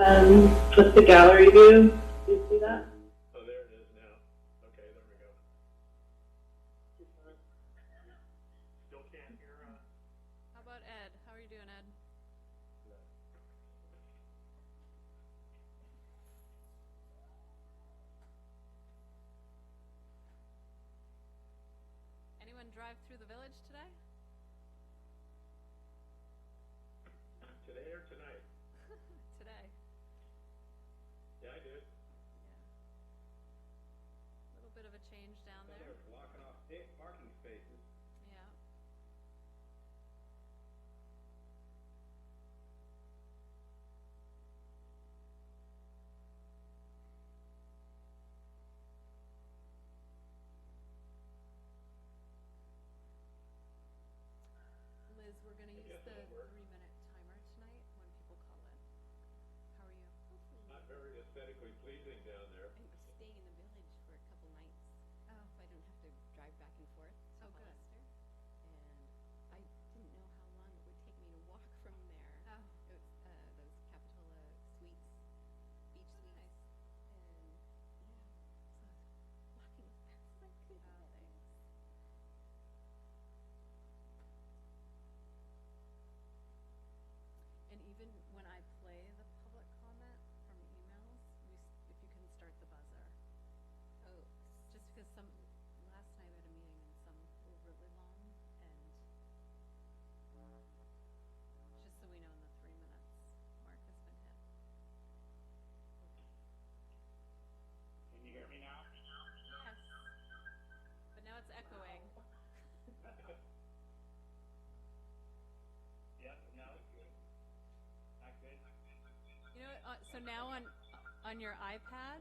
With the gallery view, do you see that? Oh, there it is now. Okay, there we go. Still can't hear. How about Ed? How are you doing, Ed? Anyone drive through the village today? Today or tonight? Today. Yeah, I did. Yeah. A little bit of a change down there. They're blocking off parking spaces. Yeah. Liz, we're going to use the 3-minute timer tonight when people call in. How are you? Not very aesthetically pleasing down there. I'm staying in the village for a couple nights, Oh. so I don't have to drive back and forth to Oh, good. Hollister. And I didn't know how long it would take me to walk from there. Oh. It was those Capitola Suites, beach suites, Nice. and yeah, so I was walking as fast as I could. Oh, thanks. And even when I play the public comment from emails, if you can start the buzzer. Oh, Just because last night we had a meeting and some were really long, and just so we know in the 3 minutes mark has been hit. Can you hear me now? Yes. But now it's echoing. Yes, now it's good. Not good? You know what, so now on your iPad,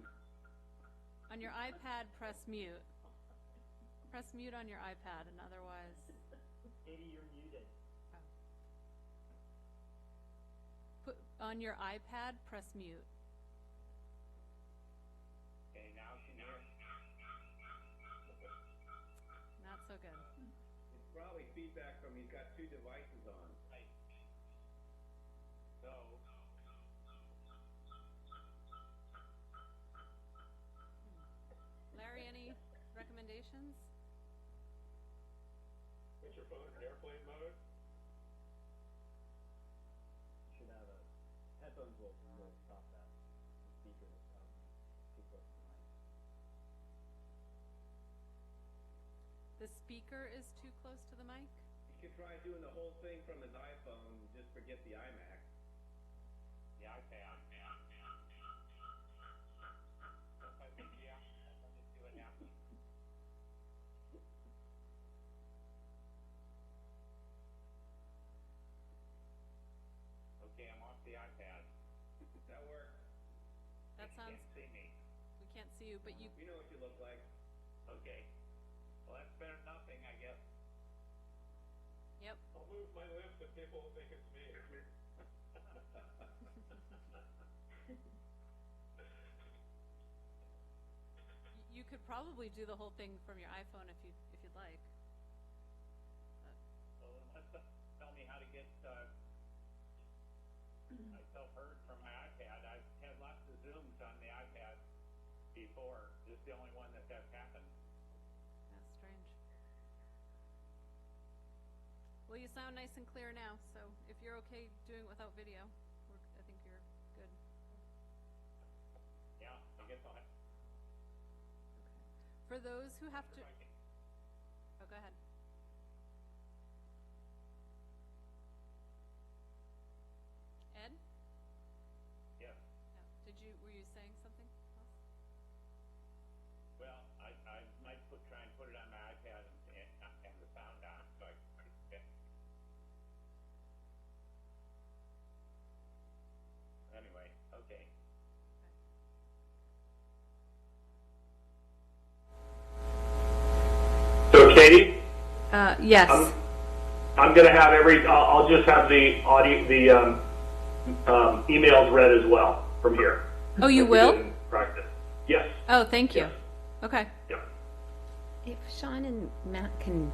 press mute. Press mute on your iPad, and otherwise. Katie, you're muted. Put on your iPad, press mute. Okay, now she knows. Not so good. It's probably feedback from he's got 2 devices on. Right. So. Larry, any recommendations? Put your phone in airplane mode. You should have headphones will stop that. The speaker will stop too close to the mic. The speaker is too close to the mic? You could try doing the whole thing from his iPhone, just forget the iMac. The iPad. Okay, I'm off the iPad. That worked. That sounds, You can't see me. we can't see you, but you, We know what you look like. Okay. Well, that's better than nothing, I guess. yep. I'll move my lips and people will think it's me. You could probably do the whole thing from your iPhone if you'd like. So unless tell me how to get myself heard from my iPad. I've had lots of Zooms on the iPad before. This is the only one that's happened. That's strange. Well, you sound nice and clear now, so if you're okay doing it without video, I think you're good. Yeah, I guess I'll have. For those who have to, oh, go ahead. Ed? Yes. Were you saying something else? Well, I might try and put it on my iPad and the sound on, so I can. Anyway, okay. So Katie, Yes. I'm going to have I'll just have the audio, emails read as well from here. Oh, you Like we will? did in practice. Yes. Oh, thank you. Yes. Okay. Yeah. if Sean and Matt can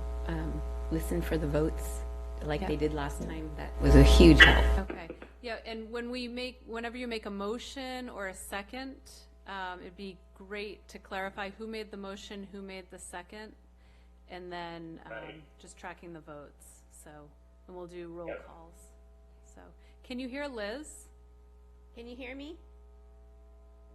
listen for the votes like Yeah. they did last time, that was a huge help. Okay. Yeah, and whenever you make a motion or a second, it'd be great to clarify who made the motion, who made the second, and then Right. just tracking the votes. So, and we'll do roll Yep. calls. So, can you hear Liz? Can you hear me?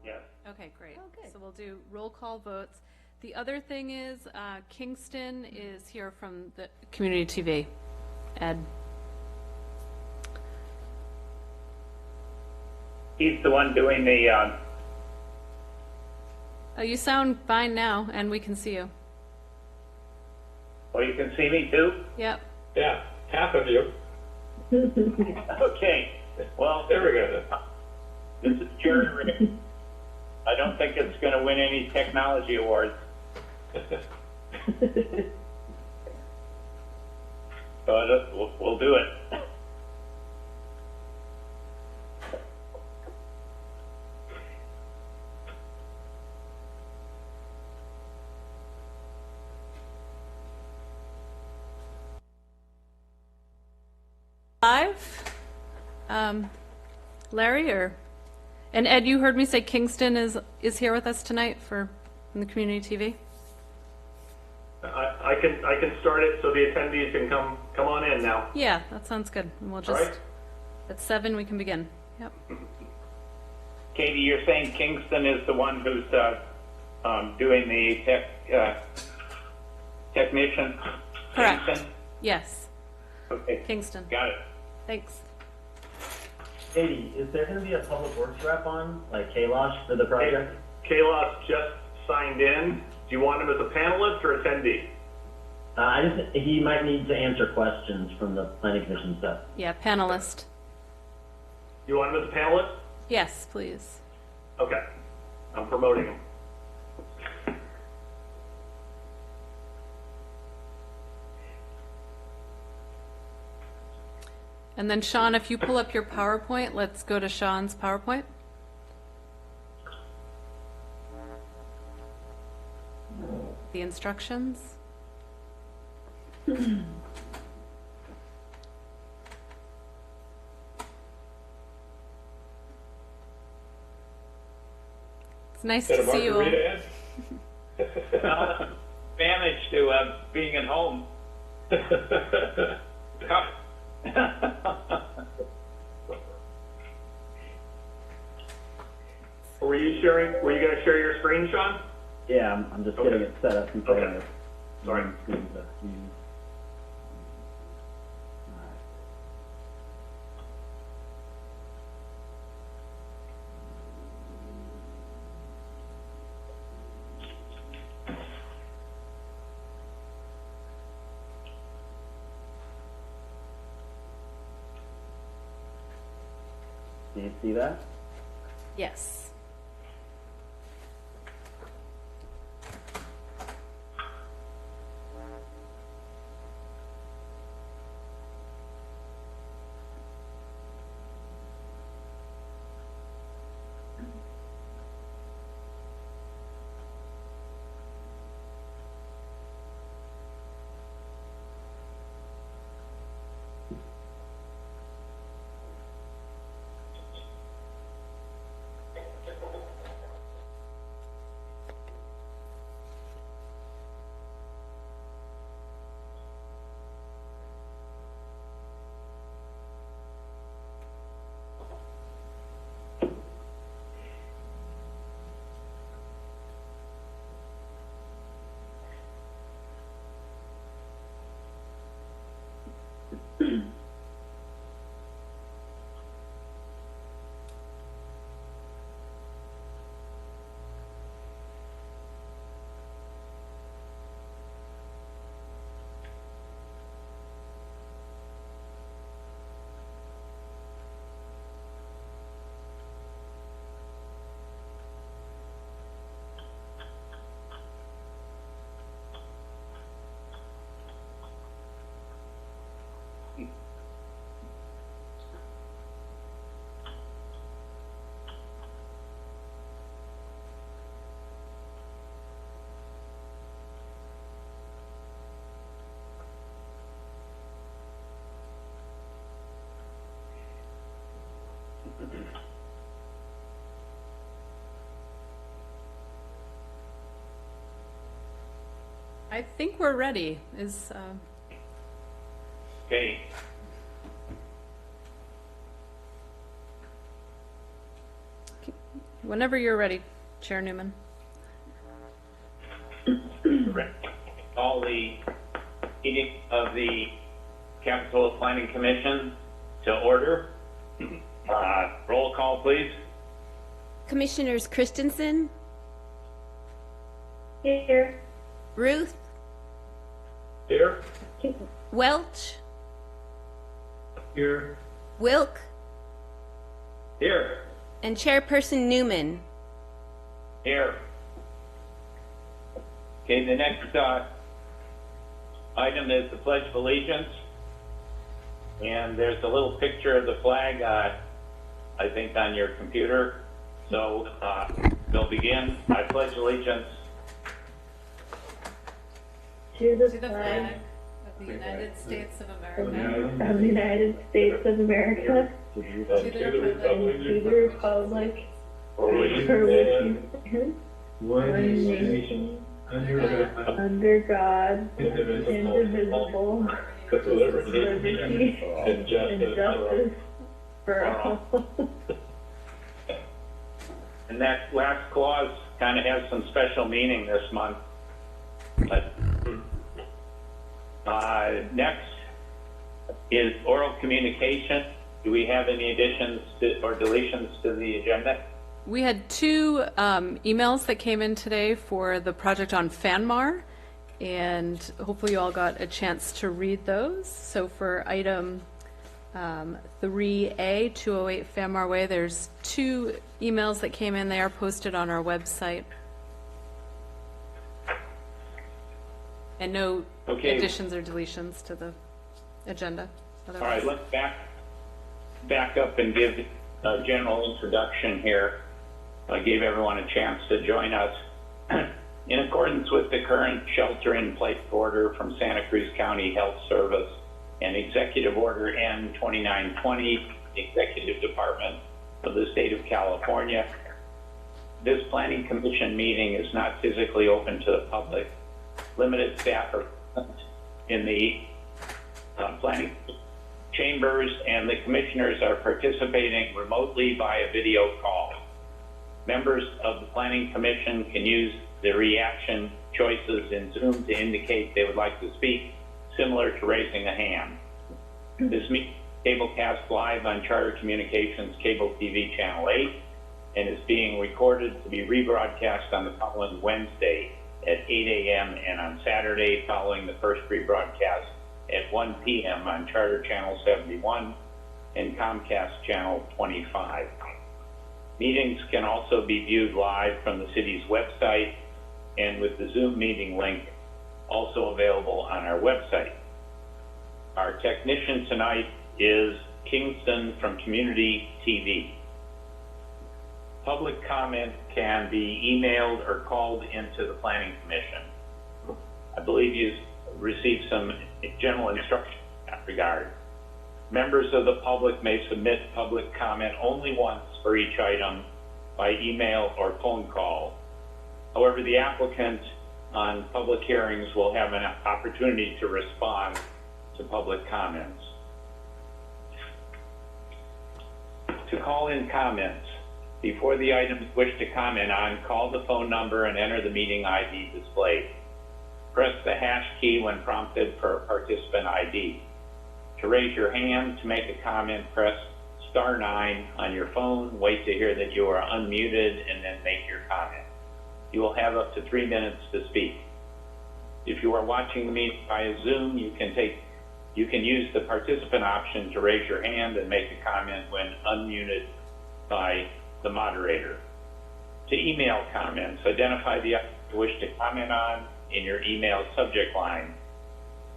Yes. Okay, great. Oh, good. So we'll do roll call votes. The other thing is, Kingston is here from the community TV. Ed? He's the one doing the, Oh, you sound fine now, and we can see you. oh, you can see me too? Yep. Yeah, half of you. Okay, well, There we go. this is Jerry Rick. I don't think it's gonna win any technology awards. But we'll do it. Live? Larry, and Ed, you heard me say Kingston is here with us tonight in the community TV? I can start it so the attendees can come on in now. Yeah, that sounds good. And we'll All just, right. at 7, we can begin. Yep. Katie, you're saying Kingston is the one who's doing the technician? Correct. Kingston? Yes, Okay, Kingston. got it. Thanks. Katie, is there gonna be a public works rep on, like Kailash for the project? Kailash just signed in. Do you want him as a panelist or attendee? He might need to answer questions from the planning commission stuff. Yeah, panelist. You want him as a panelist? Yes, please. Okay, I'm promoting him. And then Sean, if you pull up your PowerPoint, let's go to Sean's PowerPoint. The instructions. It's nice Got a to see you all. margarita, Ed? Advantage to being at home. Were you gonna share your screen, Sean? Yeah, I'm just getting it set up before Okay. Sorry. screen to use. Do you see that? Yes. I think we're ready. Okay. Whenever you're ready, Chair Newman. All the meeting of the Capitola Planning Commission to order. Roll call, please. Commissioners Christensen, Here. Ruth, Here? Welch, Here. Wilk, Here. and Chairperson Newman. Here. Okay, the next item is the Pledge of Allegiance. And there's a little picture of the flag, I think, on your computer. So we'll begin. I pledge allegiance To the To the flag flag of the United States of America, of the United States of America to the republic and to the republic for which it stands, one nation, under God, indivisible, with liberty and justice for all. And that last clause kind of has some special meaning this month. But, next is oral communication. Do we have any additions or deletions to the agenda? We had two emails that came in today for the project on Fanmar, and hopefully you all got a chance to read those. So for item 3A, 208 Fanmar Way, there's two emails that came in. They are posted on our website. And no Okay. additions or deletions to the agenda. All right, let's back up and give a general introduction here. I gave everyone a chance to join us. In accordance with the current shelter-in-place order from Santa Cruz County Health Service and Executive Order N 2920, the Executive Department of the State of California, this Planning Commission meeting is not physically open to the public. Limited staff are present in the planning chambers, and the commissioners are participating remotely via video call. Members of the Planning Commission can use the reaction choices in Zoom to indicate they would like to speak, similar to raising a hand. This meeting is cablecast live on Charter Communications Cable TV Channel 8 and is being recorded to be rebroadcast on the following Wednesday at 8 a.m. and on Saturday following the first rebroadcast at 1 p.m. on Charter Channel 71 and Comcast Channel 25. Meetings can also be viewed live from the city's website and with the Zoom meeting link also available on our website. Our technician tonight is Kingston from Community TV. Public comment can be emailed or called into the Planning Commission. I believe you've received some general instruction in that regard. Members of the public may submit public comment only once for each item by email or phone call. However, the applicant on public hearings will have an opportunity to respond to public comments. To call in comments, before the items you wish to comment on, call the phone number and enter the meeting ID displayed. Press the hash key when prompted for participant ID. To raise your hand to make a comment, press *9 on your phone, wait to hear that you are unmuted, and then make your comment. You will have up to 3 minutes to speak. If you are watching the meeting via Zoom, you can use the participant option to raise your hand and make a comment when unmuted by the moderator. To email comments, identify the item you wish to comment on in your email subject line.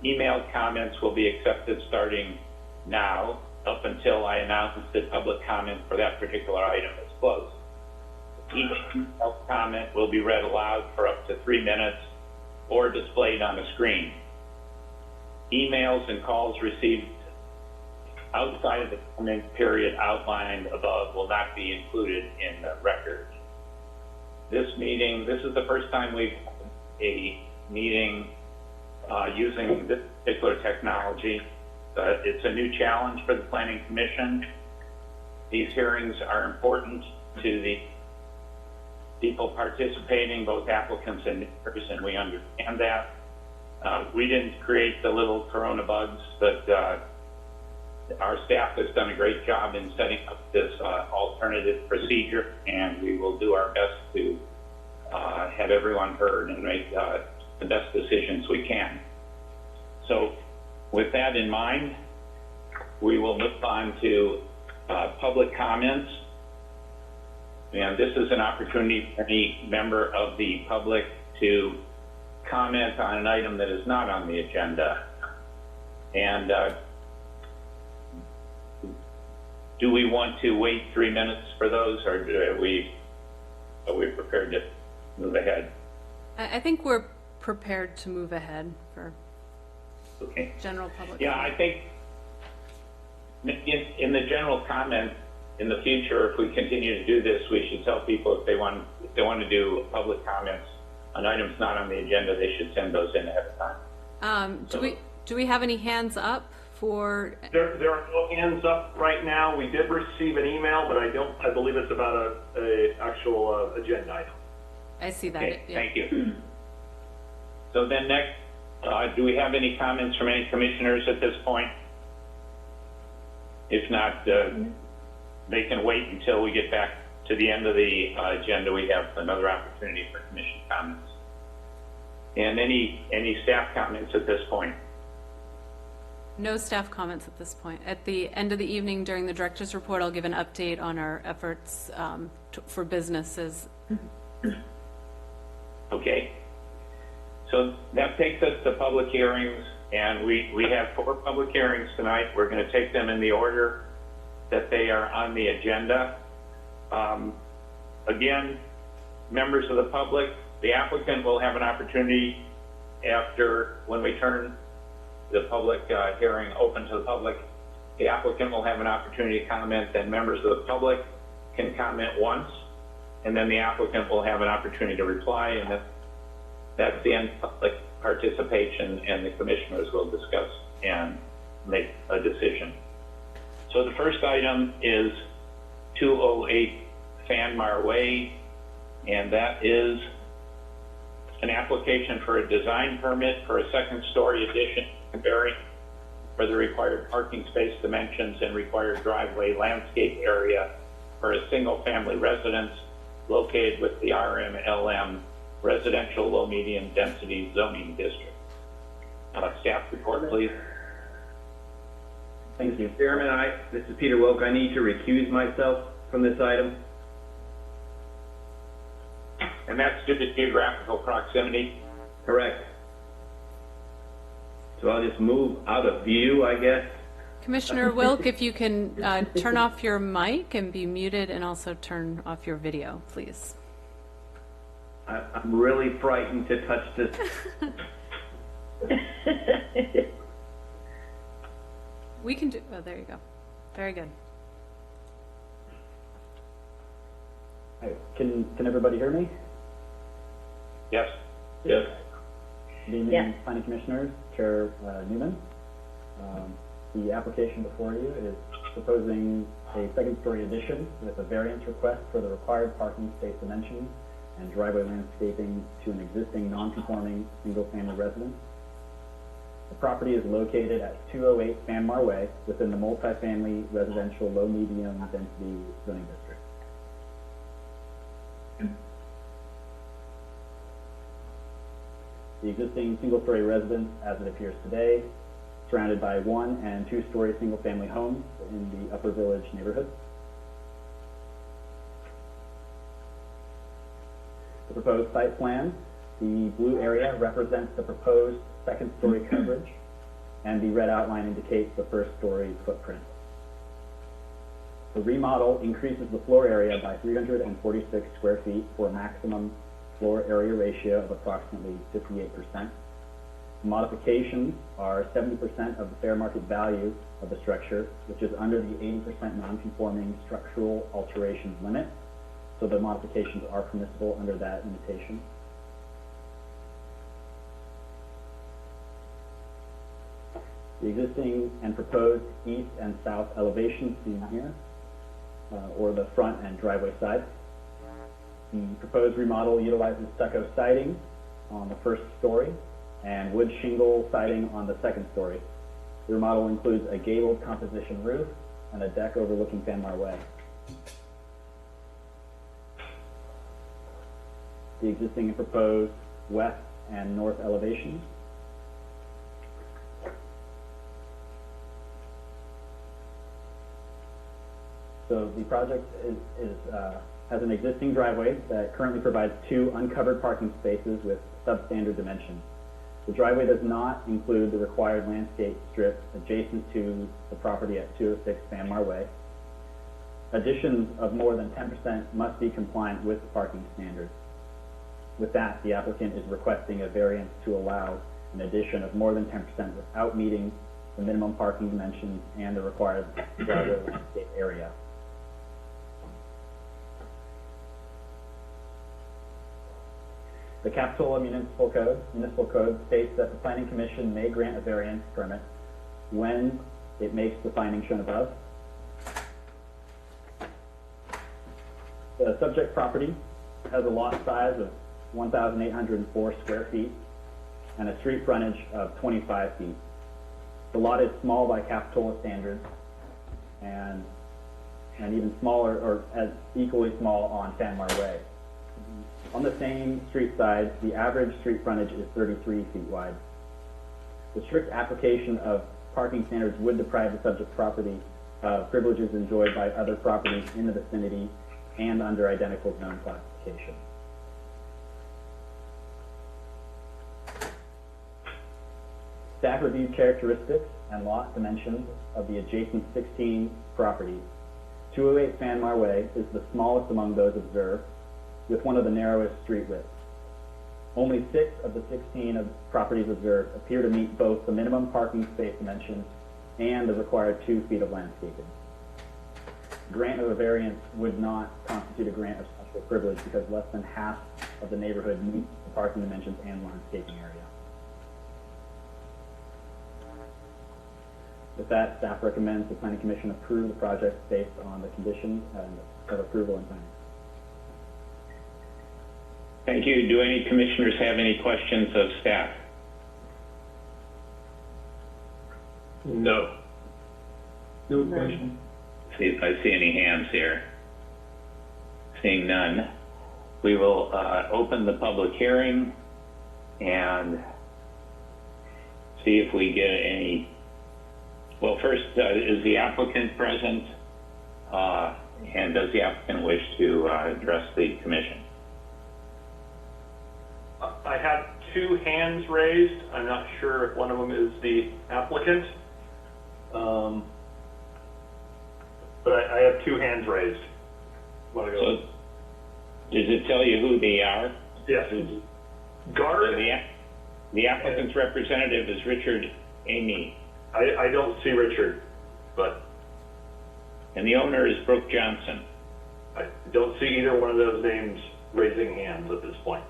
Emailed comments will be accepted starting now up until I announce that public comment for that particular item is closed. Each emailed comment will be read aloud for up to 3 minutes or displayed on the screen. Emails and calls received outside of the comment period outlined above will not be included in the record. This is the first time we've had a meeting using this particular technology. It's a new challenge for the Planning Commission. These hearings are important to the people participating, both applicants and neighbors, and we understand that. We didn't create the little corona bugs, but our staff has done a great job in setting up this alternative procedure, and we will do our best to have everyone heard and make the best decisions we can. So with that in mind, we will move on to public comments. And this is an opportunity for any member of the public to comment on an item that is not on the agenda. And do we want to wait 3 minutes for those, or are we prepared to move ahead? I think we're prepared to move ahead for Okay. general public. Yeah, I think in the general comment, in the future, if we continue to do this, we should tell people if they want to do public comments on items not on the agenda, they should send those in ahead of time. Do we have any hands up for? There are no hands up right now. We did receive an email, but I believe it's about a actual agenda item. I see that. Okay, Yeah. thank you. So then next, do we have any comments from any commissioners at this point? If not, they can wait until we get back to the end of the agenda. We have another opportunity for commission comments. And any staff comments at this point? No staff comments at this point. At the end of the evening during the director's report, I'll give an update on our efforts for businesses. Okay. So that takes us to public hearings, and we have 4 public hearings tonight. We're going to take them in the order that they are on the agenda. Again, members of the public, the applicant will have an opportunity when we turn the public hearing open to the public. The applicant will have an opportunity to comment, then members of the public can comment once, and then the applicant will have an opportunity to reply, and that's the end of public participation, and the commissioners will discuss and make a decision. So the first item is 208 Fanmar Way, and that is an application for a design permit for a second-story addition variant for the required parking space dimensions and required driveway landscape area for a single-family residence located with the RMLM Residential Low Medium Density Zoning District. Staff report, please. Thank you, Chairman. This is Peter Wilk. I need to recuse myself from this item. And that's due to geographical proximity? Correct. So I'll just move out of view, I guess. Commissioner Wilk, if you can turn off your mic and be muted, and also turn off your video, please. I'm really frightened to touch this. We can do, oh, there you go. Very good. Hi, can everybody hear me? Yes. Yes. Good evening, Yes. Planning Commissioners, Chair Newman. The application before you is proposing a second-story addition with a variance request for the required parking space dimensions and driveway landscaping to an existing non-conforming single-family residence. The property is located at 208 Fanmar Way within the multifamily residential low-medium density zoning district. The existing single-story residence, as it appears today, surrounded by 1- and 2-story single-family homes in the Upper Village neighborhood. The proposed site plan, the blue area represents the proposed second-story coverage, and the red outline indicates the first-story footprint. The remodel increases the floor area by 346 square feet for a maximum floor area ratio of approximately 58%. Modifications are 70% of the fair market value of the structure, which is under the 80% non-conforming structural alterations limit. So the modifications are permissible under that limitation. The existing and proposed east and south elevations seen here, or the front and driveway side. The proposed remodel utilizes stucco siding on the first story and wood shingle siding on the second story. The remodel includes a gabled composition roof and a deck overlooking Fanmar Way. The existing and proposed west and north elevations. So the project has an existing driveway that currently provides 2 uncovered parking spaces with substandard dimensions. The driveway does not include the required landscape strip adjacent to the property at 206 Fanmar Way. Additions of more than 10% must be compliant with the parking standards. With that, the applicant is requesting a variance to allow an addition of more than 10% without meeting the minimum parking dimensions and the required driveway landscape area. The Capitola Municipal Code states that the Planning Commission may grant a variance permit when it makes the finding shown above. The subject property has a lot size of 1,804 square feet and a street frontage of 25 feet. The lot is small by Capitola standards and even smaller or as equally small on Fanmar Way. On the same street side, the average street frontage is 33 feet wide. The strict application of parking standards would deprive the subject property of privileges enjoyed by other properties in the vicinity and under identical zone classification. Staff reviewed characteristics and lot dimensions of the adjacent 16 properties. 208 Fanmar Way is the smallest among those observed, with one of the narrowest street widths. Only 6 of the 16 of properties observed appear to meet both the minimum parking space dimensions and the required 2 feet of landscaping. Grant of a variance would not constitute a grant of special privilege because less than half of the neighborhood meets the parking dimensions and landscaping area. With that, staff recommends the Planning Commission approve the project based on the conditions of approval and planning. Thank you. Do any commissioners have any questions of staff? No. No question. See if I see any hands here. Seeing none, we will open the public hearing and see if we get any. Well, first, is the applicant present? And does the applicant wish to address the commission? I have 2 hands raised. I'm not sure if one of them is the applicant. But I have 2 hands raised. Want to go? So, does it tell you who they are? Yes. Guard. The applicant's representative is Richard Amy. I don't see Richard, but. And the owner is Brooke Johnson. I don't see either one of those names raising hands at this point.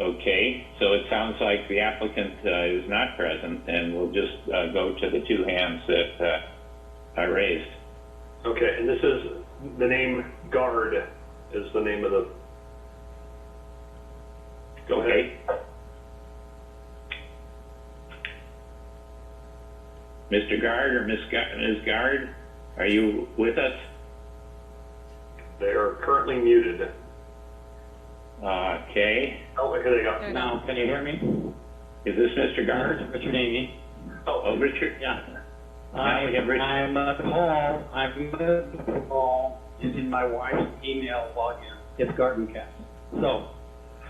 Okay, so it sounds like the applicant is not present, and we'll just go to the 2 hands that I raised. Okay, and this is the name Guard is the name of the. Go ahead. Mr. Guard or Ms. Guard, are you with us? They are currently muted. Okay. Oh, here they go. Now, can you hear me? Is this Mr. Guard? Richard Amy. Oh, Richard. Yeah. we have Richard. I'm at home. I'm at home using my wife's email login. It's GardenCast. So,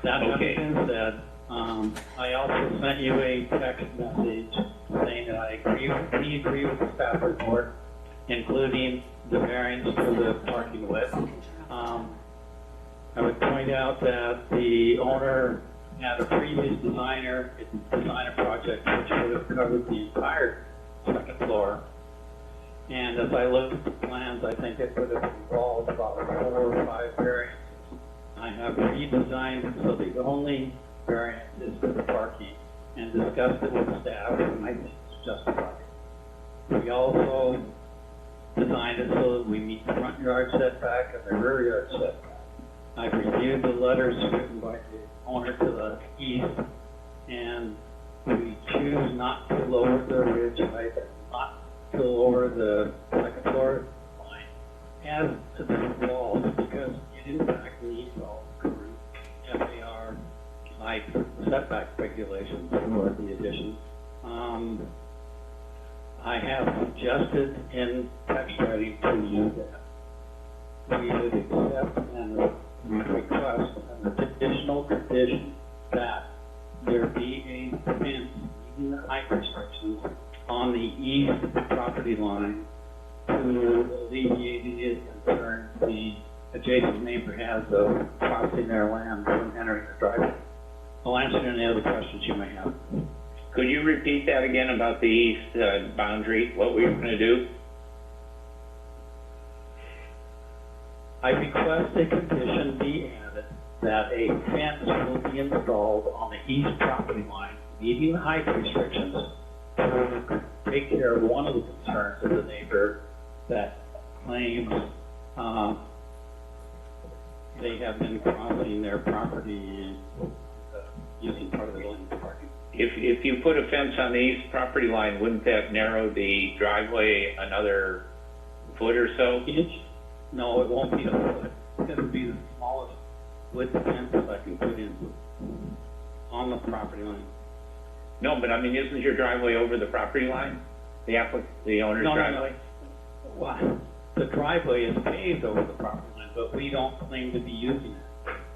that Okay. having been said, I also sent you a text message saying that we agree with the staff report, including the variance for the parking width. I would point out that the owner had a previous designer design a project which would have covered the entire second floor. And as I looked at the plans, I think it would have involved about 4 or 5 variants. I have redesigned so the only variance is for the parking and discussed it with staff, and I think it's justified. We also designed it so that we meet the front yard setback and the rear yard setback. I've reviewed the letters written by the owner to the east, and we choose not to lower the ridge height, not to lower the second floor line as to the walls, because it in fact meets all current FAR height setback regulations for the addition. I have suggested in text writing to you that we would accept and request an additional condition that there be a fence meeting the height restrictions on the east property line to alleviate any concern the adjacent neighbor has of crossing their land from entering the driveway. I'll answer any other questions you may have. Could you repeat that again about the east boundary, what we were going to do? I request a condition be added that a fence will be installed on the east property line, meeting the height restrictions, to take care of one of the concerns of the neighbor that claims they have been crossing their property using part of the land for parking. If you put a fence on the east property line, wouldn't that narrow the driveway another foot or so? No, it won't be a foot. It'll be the smallest width fence I can put in on the property line. No, but I mean, isn't your driveway over the property line? The owner's driveway? No. Well, the driveway is paved over the property line, but we don't claim to be using it.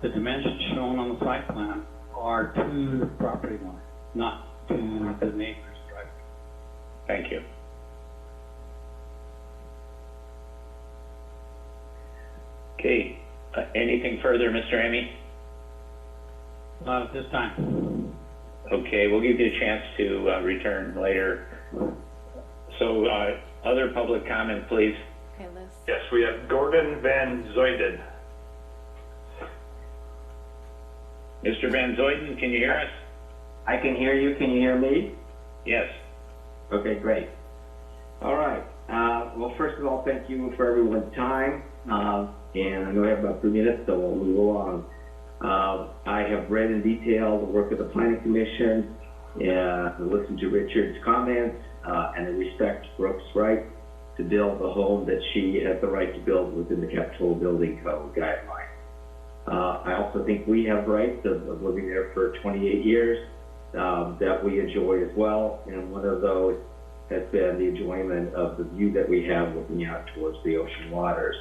The dimensions shown on the site plan are to the property line, not to the neighbor's driveway. Thank you. Okay, anything further, Mr. Emmy? Not at this time. Okay, we'll give you a chance to return later. So, other public comment, please. Okay, Liz. Yes, we have Gordon Van Zoyden. Mr. Van Zoyden, can you hear us? I can hear you. Can you hear me? Yes. Okay, great. All right. Well, first of all, thank you for everyone's time. And I know we have about 3 minutes, so we'll move along. I have read in detail the work of the Planning Commission, listened to Richard's comments, and I respect Brooke's right to build the home that she has the right to build within the Capitola Building Code guidelines. I also think we have rights of living there for 28 years that we enjoy as well, and one of those has been the enjoyment of the view that we have looking out towards the ocean waters.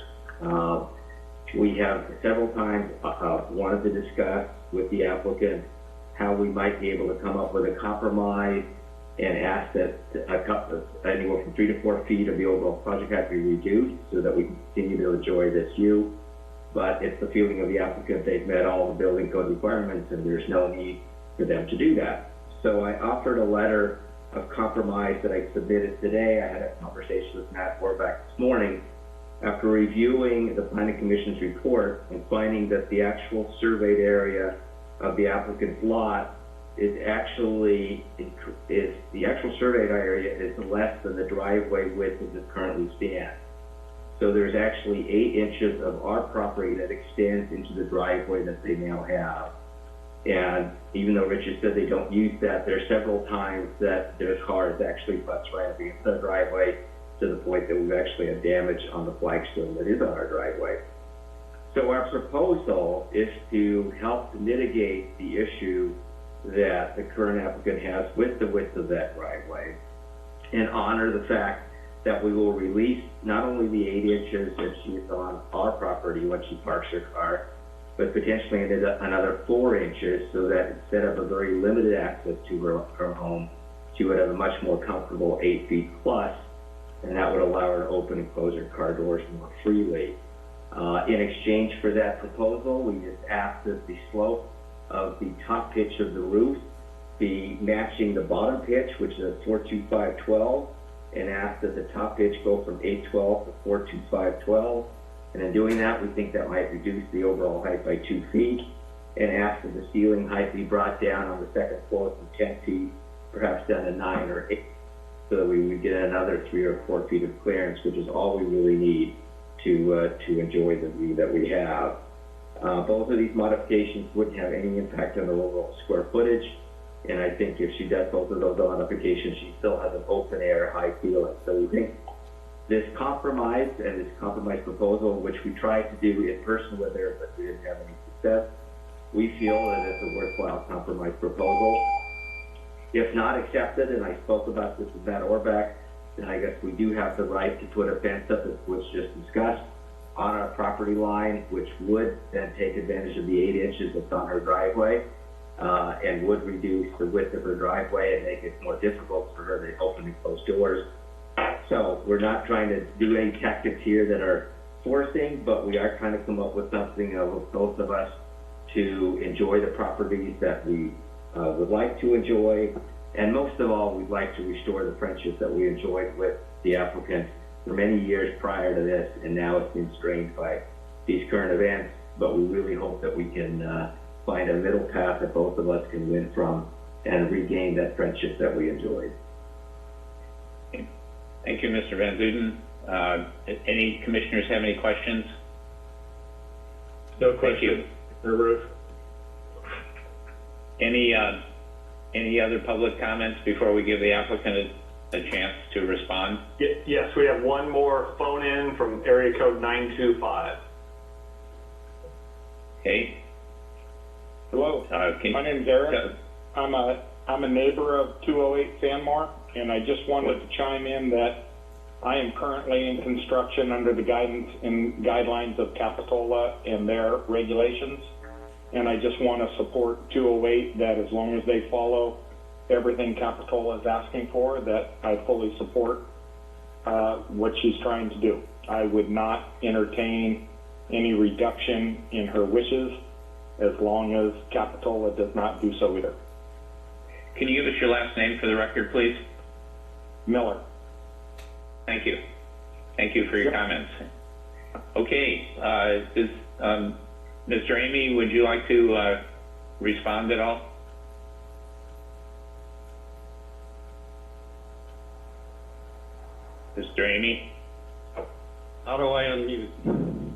We have several times wanted to discuss with the applicant how we might be able to come up with a compromise and ask that anywhere from 3 to 4 feet of the overall project have to be reduced so that we can continue to enjoy this view. But it's the feeling of the applicant they've met all the building code requirements and there's no need for them to do that. So I offered a letter of compromise that I submitted today. I had a conversation with Matt Warback this morning after reviewing the Planning Commission's report and finding that the actual surveyed area of the applicant's lot is the actual surveyed area is less than the driveway width as it currently stands. So there's actually 8 inches of our property that extends into the driveway that they now have. And even though Richard said they don't use that, there are several times that their cars actually butts right up against the driveway to the point that we've actually had damage on the flagstone that is on our driveway. So our proposal is to help to mitigate the issue that the current applicant has with the width of that driveway and honor the fact that we will release not only the 8 inches that she's on our property when she parks her car, but potentially another 4 inches so that instead of a very limited access to her home, she would have a much more comfortable 8 feet plus, and that would allow her to open and close her car doors more freely. In exchange for that proposal, we just asked that the slope of the top pitch of the roof be matching the bottom pitch, which is a 425/12, and asked that the top pitch go from 812 to 425/12. And in doing that, we think that might reduce the overall height by 2 feet, and asked that the ceiling height be brought down on the second floor from 10 feet, perhaps down to 9 or 8. so that we would get another 3 or 4 feet of clearance, which is all we really need to enjoy the view that we have. Both of these modifications wouldn't have any impact on the overall square footage, and I think if she does both of those modifications, she still has an open air, high ceiling. So we think this compromise and this compromise proposal, which we tried to do in person with her, but we didn't have any success, we feel that it's a worthwhile compromise proposal. If not accepted, and I spoke about this with Matt Orback, then I guess we do have the right to put a fence up, as was just discussed, on our property line, which would then take advantage of the 8 inches that's on her driveway, and would reduce the width of her driveway and make it more difficult for her to open and close doors. So we're not trying to do any tactics here that are forcing, but we are trying to come up with something of both of us to enjoy the properties that we would like to enjoy, and most of all, we'd like to restore the friendship that we enjoyed with the applicant for many years prior to this, and now it's been strained by these current events, but we really hope that we can find a middle path that both of us can win from and regain that friendship that we enjoyed. Thank you, Mr. Van Zuden. Any commissioners have any questions? No Thank you. Ruth. Any other public comments before we give the applicant a chance to respond? Yes, we have one more phone in from area code 925. Okay. Hello, my name's Eric. I'm a neighbor of 208 Fanmar, and I just wanted to chime in that I am currently in construction under the guidance and guidelines of Capitola and their regulations, and I just want to support 208 that as long as they follow everything Capitola is asking for, that I fully support what she's trying to do. I would not entertain any reduction in her wishes as long as Capitola does not do so either. Can you give us your last name for the record, please? Miller. Thank you. Thank you for your comments. Okay, Mr. Amy, would you like to respond at all? Mr. Amy? How do I unmute? Can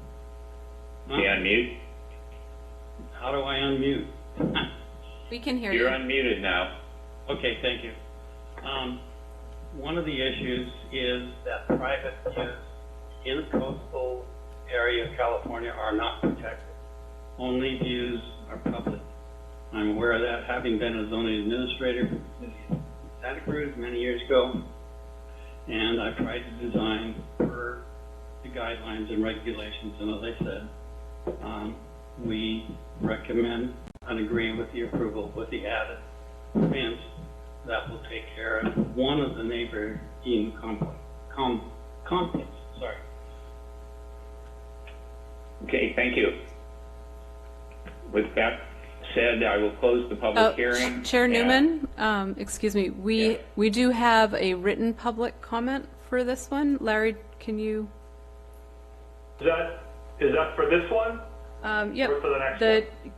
you unmute? How do I unmute? We can hear You're you. unmuted now. Okay, thank you. One of the issues is that private views in the coastal area of California are not protected. Only views are public. I'm aware of that, having been a zoning administrator for the city of Santa Cruz many years ago, and I tried to design per the guidelines and regulations, and as I said, we recommend and agree with the approval with the added fence that will take care of one of the neighboring conflicts. Sorry. Okay, thank you. With that said, I will close the public hearing. Chair and- Newman, excuse me, we do have a written public comment for this one. Larry, can you? Is that for this one? Yep. Or for the next one?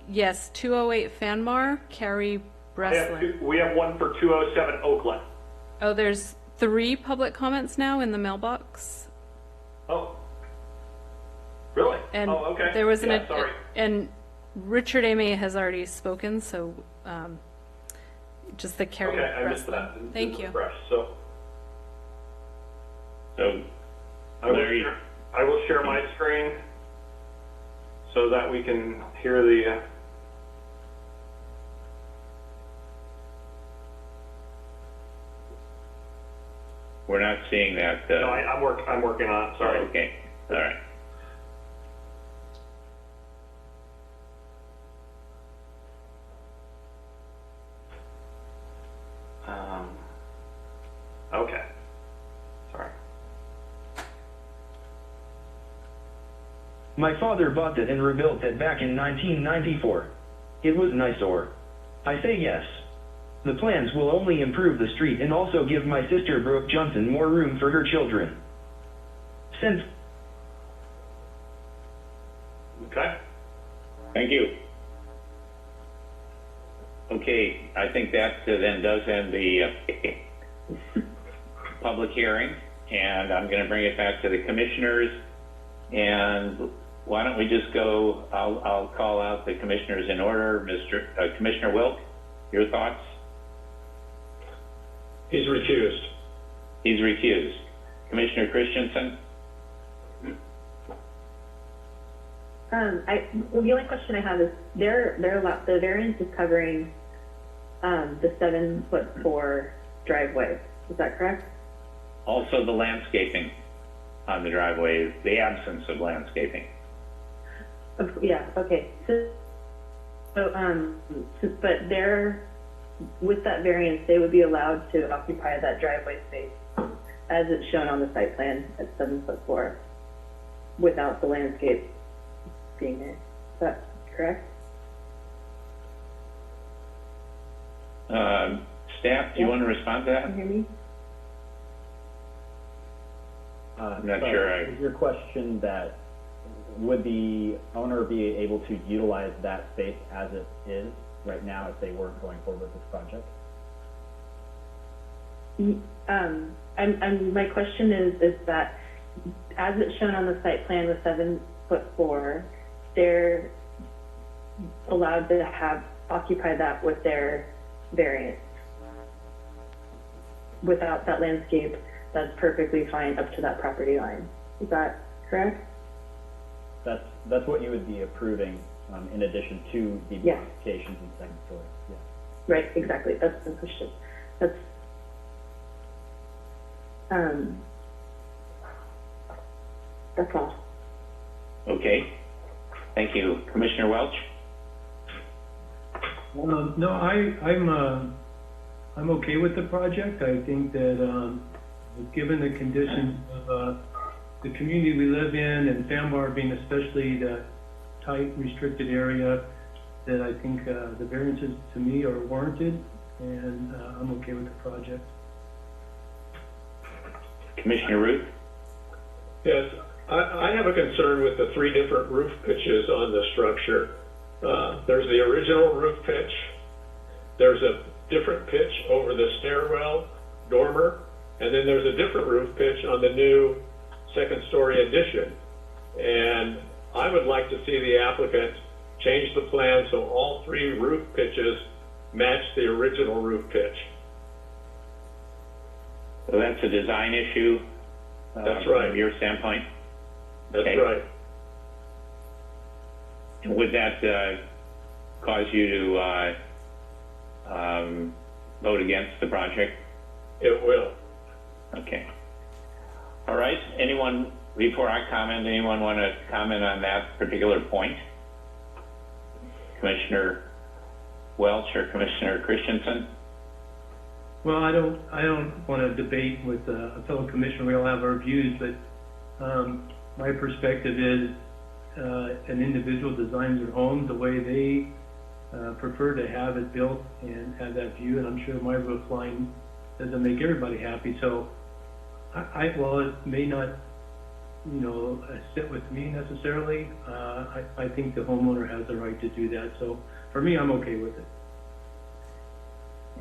Yes, 208 Fanmar, Carrie Breslin. We have one for 207 Oakland. Oh, there's 3 public comments now in the mailbox. Oh. Really? And oh, okay. there was yeah, sorry. and Richard Amy has already spoken, so just the Carrie Okay, I missed Breslin. that. Thank This is you. fresh, so So, I Larry, will share my screen so that we can hear the. we're not seeing that. No, I'm working on it. Sorry. Okay, all right. Okay. Sorry. My father bought it and rebuilt it back in 1994. It was an eyesore. I say yes. The plans will only improve the street and also give my sister Brooke Johnson more room for her children. Since Okay. Thank you. Okay, I think that then does end the public hearing, and I'm going to bring it back to the commissioners. And why don't we just go, I'll call out the commissioners in order. Commissioner Wilk, your thoughts? He's recused. He's recused. Commissioner Christensen? Well, the only question I have is the variance is covering the 7'4" driveway. Is that correct? Also the landscaping on the driveway, the absence of landscaping. Yeah. Okay. But with that variance, they would be allowed to occupy that driveway space as it's shown on the site plan at 7'4", without the landscape being there. Is that correct? Staff, do you want to respond to that? Can you hear me? I'm not sure. Is your question that would the owner be able to utilize that space as it is right now if they weren't going forward with this project? My question is that as it's shown on the site plan with 7'4", they're allowed to occupy that with their variance. Without that landscape, that's perfectly fine up to that property line. Is that correct? That's what you would be approving in addition to the Yes. modifications in second story. Yeah. Right, exactly. That's the question. That's all. Okay. Thank you. Commissioner Welch? No, I'm okay with the project. I think that given the conditions of the community we live in, and Fanmar being especially the tight, restricted area, that I think the variances to me are warranted, and I'm okay with the project. Commissioner Root? Yes, I have a concern with the 3 different roof pitches on the structure. There's the original roof pitch. There's a different pitch over the stairwell dormer, and then there's a different roof pitch on the new second-story addition. And I would like to see the applicant change the plan so all 3 roof pitches match the original roof pitch. So that's a design issue? That's right. From your standpoint? That's Okay. right. Would that cause you to vote against the project? It will. Okay. All right. Anyone, before I comment, anyone want to comment on that particular point? Commissioner Welch or Commissioner Christensen? Well, I don't want to debate with a fellow commissioner. We all have our views, but my perspective is an individual designs their home the way they prefer to have it built and have that view. And I'm sure my roof line doesn't make everybody happy. So, while it may not, sit with me necessarily, I think the homeowner has the right to do that. So, for me, I'm okay with it.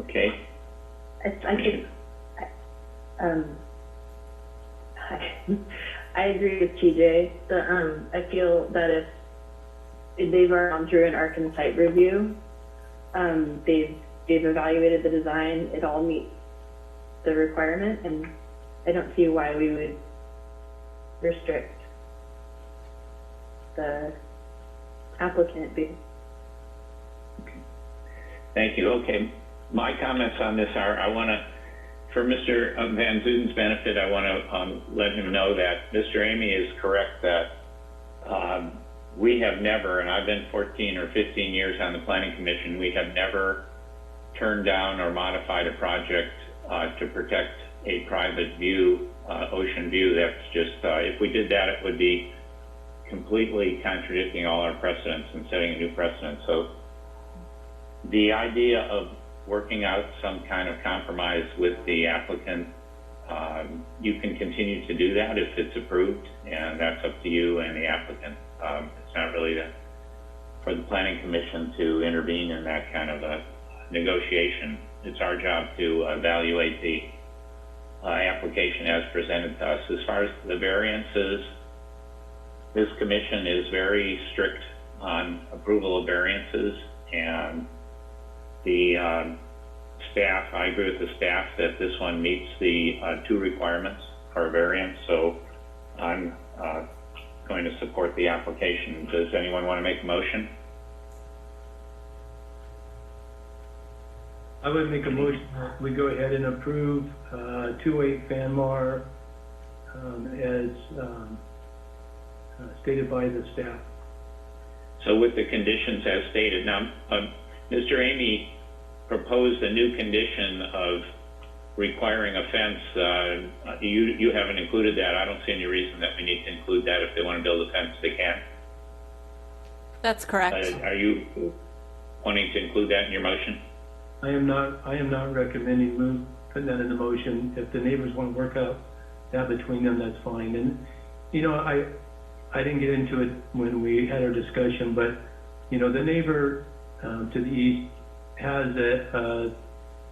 Okay. I think I agree with TJ. I feel that if they've already gone through an Arkin site review, they've evaluated the design, it all meets the requirement, and I don't see why we would restrict the applicant. Thank you. Okay. My comments on this are, I want to, for Mr. Van Zuiden's benefit, I want to let him know that Mr. Amy is correct that we have never, and I've been 14 or 15 years on the Planning Commission, we have never turned down or modified a project to protect a private view, ocean view. That's just, if we did that, it would be completely contradicting all our precedents and setting a new precedent. So the idea of working out some kind of compromise with the applicant, you can continue to do that if it's approved, and that's up to you and the applicant. It's not really for the Planning Commission to intervene in that kind of a negotiation. It's our job to evaluate application as presented to us. As far as the variances, this commission is very strict on approval of variances, and the staff, I agree with the staff that this one meets the 2 requirements for variance, so I'm going to support the application. Does anyone want to make a motion? I would make a motion that we go ahead and approve 28 Fanmar as stated by the staff. So with the conditions as stated. Now, Mr. Amy proposed a new condition of requiring a fence. You haven't included that. I don't see any reason that we need to include that. If they want to build a fence, they can. That's correct. Are you wanting to include that in your motion? I am not recommending putting that in the motion. If the neighbors want to work out that between them, that's fine. And, you know, I didn't get into it when we had our discussion, but, you know, the neighbor to the east has a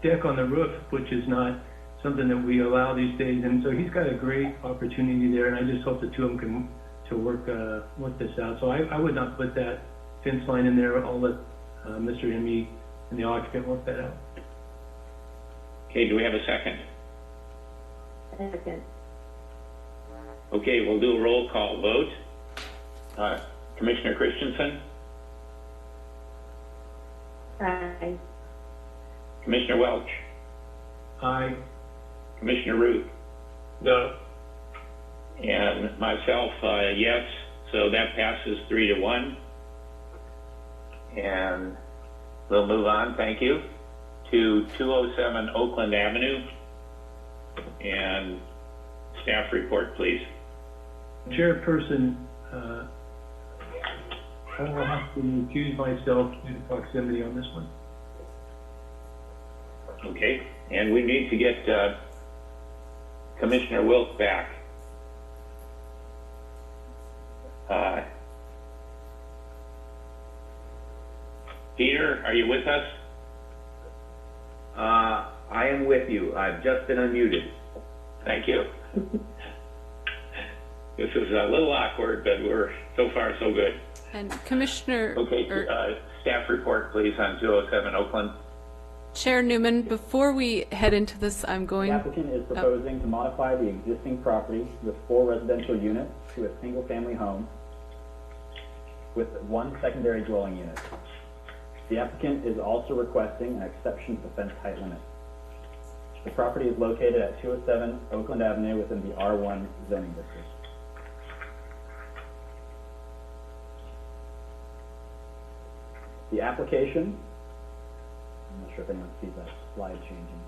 deck on the roof, which is not something that we allow these days. And so he's got a great opportunity there, and I just hope the two of them can work this out. So I would not put that fence line in there. I'll let Mr. Emmy and the occupant work that out. Okay, do we have a second? Second. Okay, we'll do a roll call vote. Commissioner Christensen? Aye. Commissioner Welch? Aye. Commissioner Ruth? No. And myself, yes. So that passes 3-1. And we'll move on, thank you, to 207 Oakland Avenue. And staff report, please. Chairperson, I will have to recuse myself due to proximity on this one. Okay, and we need to get Commissioner Wilk back. Peter, are you with us? I am with you. I've just been unmuted. Thank you. This is a little awkward, but we're so far so good. And Commissioner... Okay, staff report, please, on 207 Oakland. Chair Newman, before we head into this, I'm going... The applicant is proposing to modify the existing property with 4 residential units to a single-family home with 1 secondary dwelling unit. The applicant is also requesting an exception to the fence height limit. The property is located at 207 Oakland Avenue within the R1 zoning district. The application, I'm not sure if anyone sees that slide changing,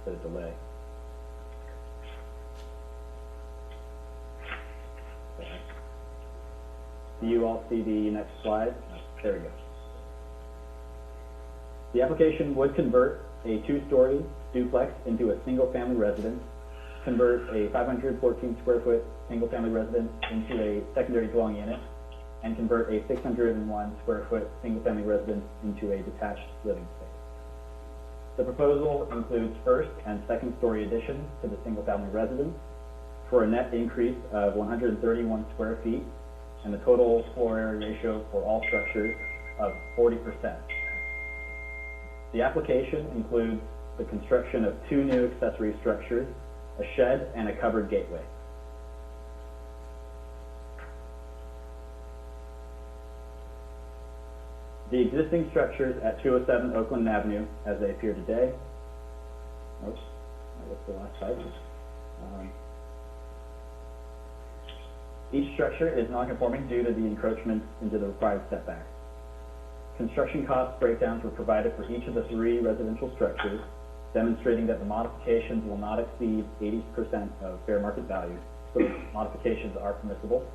but a delay. Do you all see the next slide? There we go. The application would convert a 2-story duplex into a single-family residence, convert a 514 square foot single-family residence into a secondary dwelling unit, and convert a 601 square foot single-family residence into a detached living space. The proposal includes first and second-story additions to the single-family residence for a net increase of 131 square feet and the total floor area ratio for all structures of 40%. The application includes the construction of 2 new accessory structures, a shed, and a covered gateway. The existing structures at 207 Oakland Avenue, as they appear today, oops, that's the last slide. Each structure is non-conforming due to the encroachment into the required setbacks. Construction cost breakdowns were provided for each of the 3 residential structures, demonstrating that the modifications will not exceed 80% of fair market value, so modifications are permissible.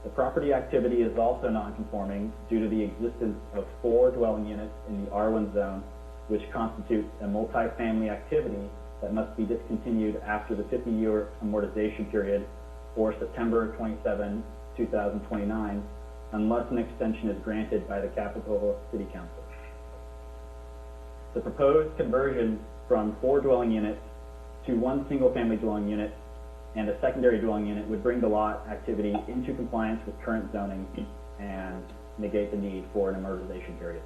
The property activity is also non-conforming due to the existence of 4 dwelling units in the R1 zone, which constitutes a multifamily activity that must be discontinued after the 50-year amortization period or September 27, 2029, unless an extension is granted by the Capitola City Council. The proposed conversion from 4 dwelling units to 1 single-family dwelling unit and a secondary dwelling unit would bring the lot activity into compliance with current zoning and negate the need for an amortization period.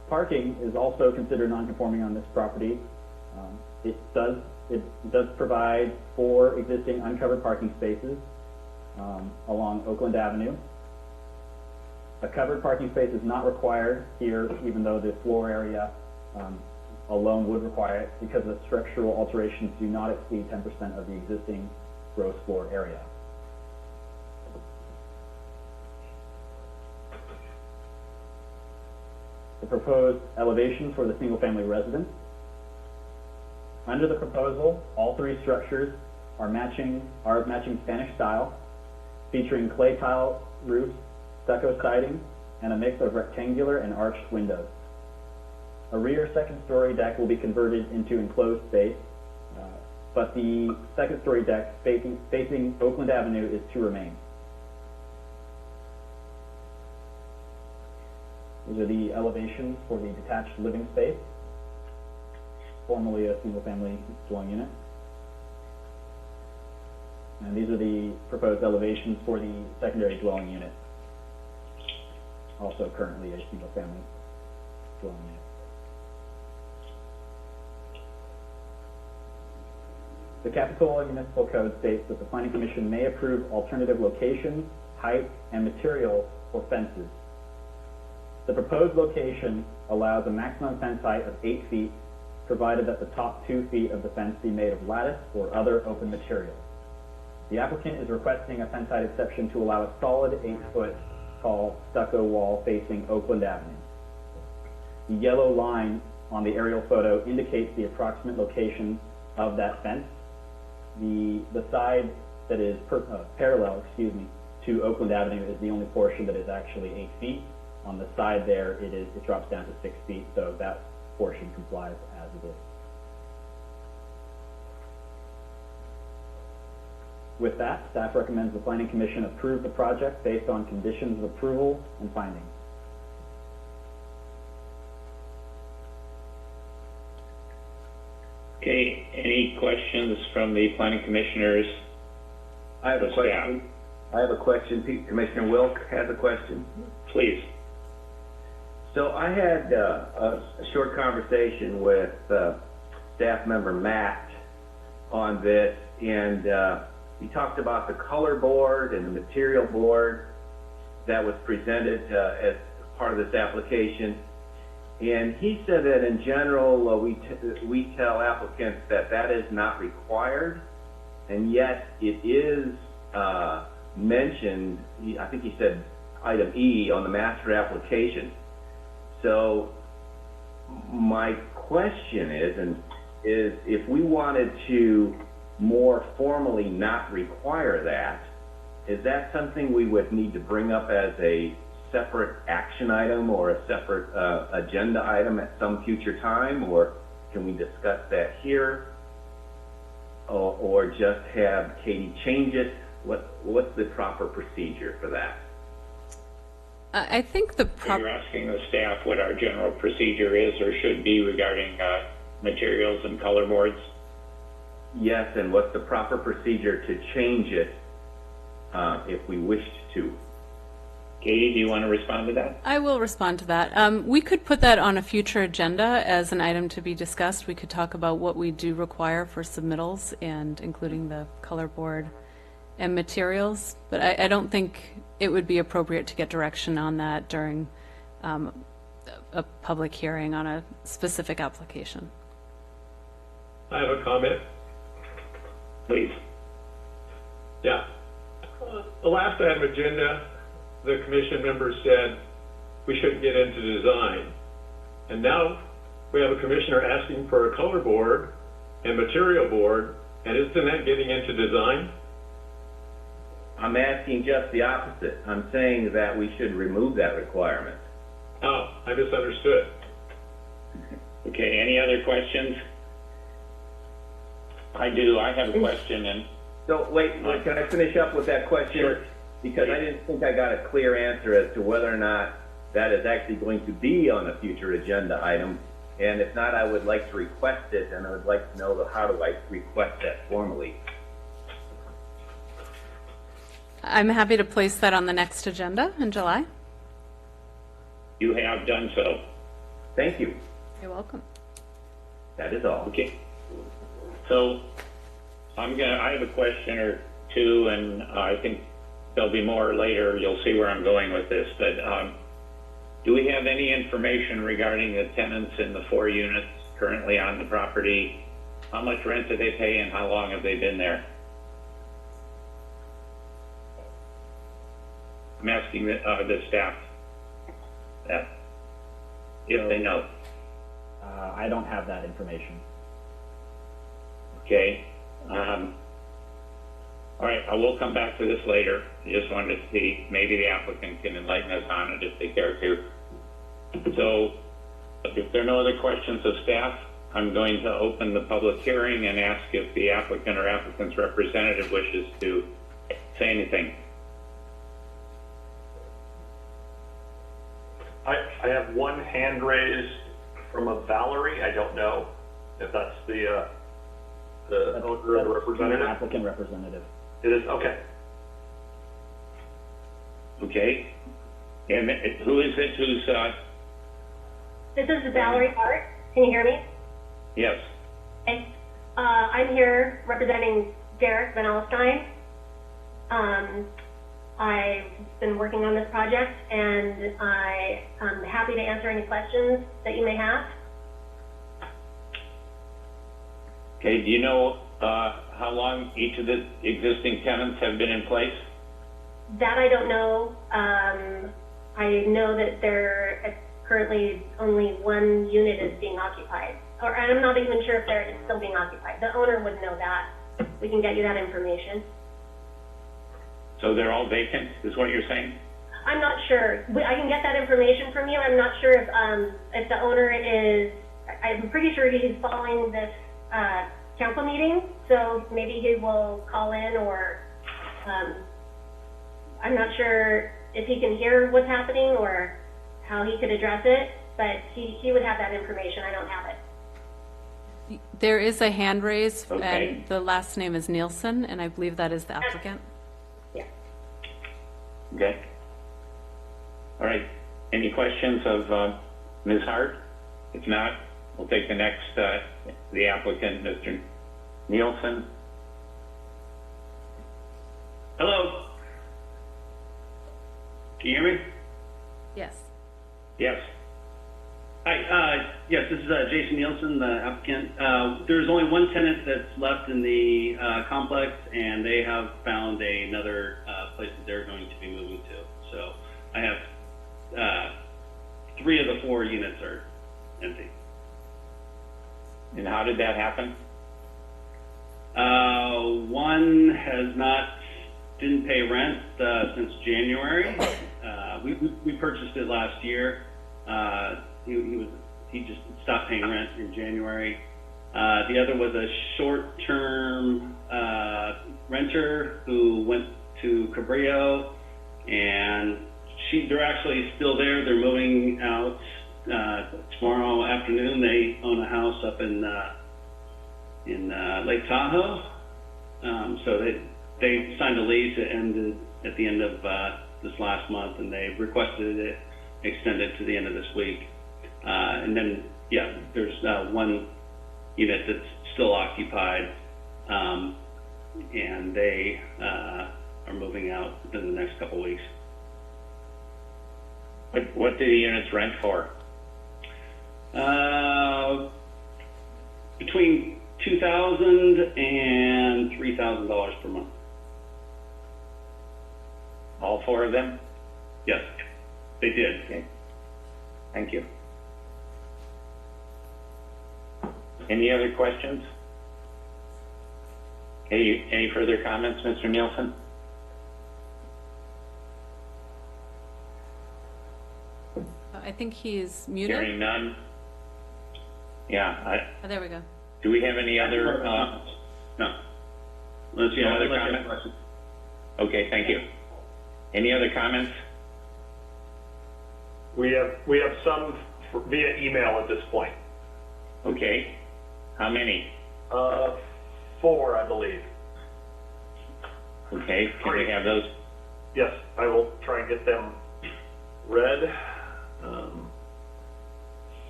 Parking is also considered non-conforming on this property. It does provide 4 existing uncovered parking spaces along Oakland Avenue. A covered parking space is not required here, even though the floor area alone would require it, because the structural alterations do not exceed 10% of the existing gross floor area. The proposed elevation for the single-family residence. Under the proposal, all 3 structures are matching Spanish style, featuring clay tile roofs, stucco siding, and a mix of rectangular and arched windows. A rear second-story deck will be converted into enclosed space, but the second-story deck facing Oakland Avenue is to remain. These are the elevations for the detached living space, formerly a single-family dwelling unit. And these are the proposed elevations for the secondary dwelling unit, also currently a single-family dwelling unit. The Capitola Municipal Code states that the Planning Commission may approve alternative locations, height, and materials for fences. The proposed location allows a maximum fence height of 8 feet, provided that the top 2 feet of the fence be made of lattice or other open material. The applicant is requesting a fence height exception to allow a solid 8-foot tall stucco wall facing Oakland Avenue. The yellow line on the aerial photo indicates the approximate location of that fence. The side that is parallel, to Oakland Avenue is the only portion that is actually 8 feet. On the side there, it drops down to 6 feet, so that portion complies as it is. With that, staff recommends the Planning Commission approve the project based on conditions of approval and findings. Okay, any questions from the planning commissioners? I have a question. I have a question. Commissioner Wilk has a question. Please. So I had a short conversation with staff member Matt on this, and he talked about the color board and the material board that was presented as part of this application. And he said that in general, we tell applicants that is not required, and yet it is mentioned, I think he said item E on the master application. So my question is if we wanted to more formally not require that, is that something we would need to bring up as a separate action item or a separate agenda item at some future time, or can we discuss that here, or just have Katie change it? What's the proper procedure for that? I think You're asking the staff what our general procedure is or should be regarding materials and color boards? Yes, and what's the proper procedure to change it if we wished to? Katie, do you want to respond to that? I will respond to that. We could put that on a future agenda as an item to be discussed. We could talk about what we do require for submittals and including the color board and materials, but I don't think it would be appropriate to get direction on that during a public hearing on a specific application. I have a comment. Please. Yeah. The last item agenda, the commission members said we shouldn't get into design. And now we have a commissioner asking for a color board and material board, and isn't that getting into design? I'm asking just the opposite. I'm saying that we should remove that requirement. Oh, I misunderstood. Okay, any other questions? I do. I have a question. And so wait, can I finish up with that question? Sure. because I didn't think I got a clear answer as to whether or not that is actually going to be on a future agenda item. And if not, I would like to request it, and I would like to know how do I request that formally. I'm happy to place that on the next agenda in July. You have done so. Thank you. You're welcome. That is all. Okay. So I have a question or two, and I think there'll be more later. You'll see where I'm going with this. But do we have any information regarding the tenants in the 4 units currently on the property? How much rent do they pay, and how long have they been there? I'm asking the staff that, if they know. I don't have that information. Okay. All right, I will come back to this later. I just wanted to see, maybe the applicant can enlighten us on it if they care to. So, if there are no other questions of staff, I'm going to open the public hearing and ask if the applicant or applicant's representative wishes to say anything. I have one hand raised from a Valerie. I don't know if that's the owner or the representative. Applicant representative. It is, okay. Okay. And who is it who's, This is Valerie Hart. Can you hear me? yes. Okay. I'm here representing Derek Van Alstyne. I've been working on this project, and I am happy to answer any questions that you may have. Okay, do you know how long each of the existing tenants have been in place? That I don't know. I know that there currently only 1 unit is being occupied, or I'm not even sure if they're still being occupied. The owner would know that. We can get you that information. So they're all vacant, is what you're saying? I'm not sure. I can get that information from you. I'm not sure if the owner is. I'm pretty sure he's following this council meeting, so maybe he will call in, or I'm not sure if he can hear what's happening or how he could address it, but he would have that information. I don't have it. There is a hand raised, Okay. and the last name is Nielsen, and I believe that is the applicant. Yeah. Okay. All right. Any questions of Ms. Hart? If not, we'll take the next, the applicant, Mr. Nielsen. Hello. Can you hear me? Yes. Yes. Hi. Yes, this is Jason Nielsen, the applicant. There's only one tenant that's left in the complex, and they have found another place that they're going to be moving to. So I have 3 of the 4 units are empty. And how did that happen? One didn't pay rent since January. We purchased it last year. He just stopped paying rent in January. The other was a short-term renter who went to Cabrillo, and they're actually still there. They're moving out tomorrow afternoon. They own a house up in Lake Tahoe. So they signed a lease that ended at the end of this last month, and they requested it extended to the end of this week. And then, yeah, there's 1 unit that's still occupied, and they are moving out within the next couple of weeks. What do the units rent for? Between $2,000 and $3,000 per month. All 4 of them? Yes, they did. Okay. Thank you. Any other questions? Any further comments, Mr. Nielsen? I think he's muted. Hearing none? Yeah. Oh, there we go. Do we have any other? No. Let's see. No other comments? Okay, thank you. Any other comments? We have some via email at this point. Okay. How many? 4, I believe. Okay, can we have those? Yes, I will try and get them read.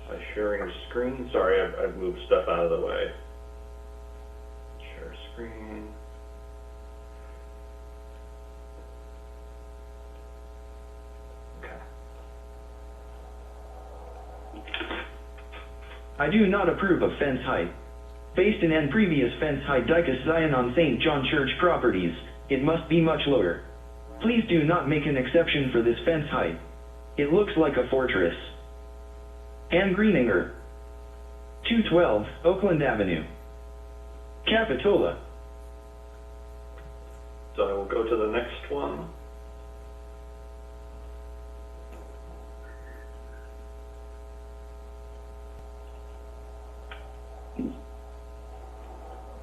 By sharing a screen. Sorry, I've moved stuff out of the way. Share screen. I do not approve of fence height. Based in previous fence height Dicus Zion on St. John Church properties, it must be much lower. Please do not make an exception for this fence height. It looks like a fortress. Ann Greenanger. 212 Oakland Avenue. Capitola. So I will go to the next one.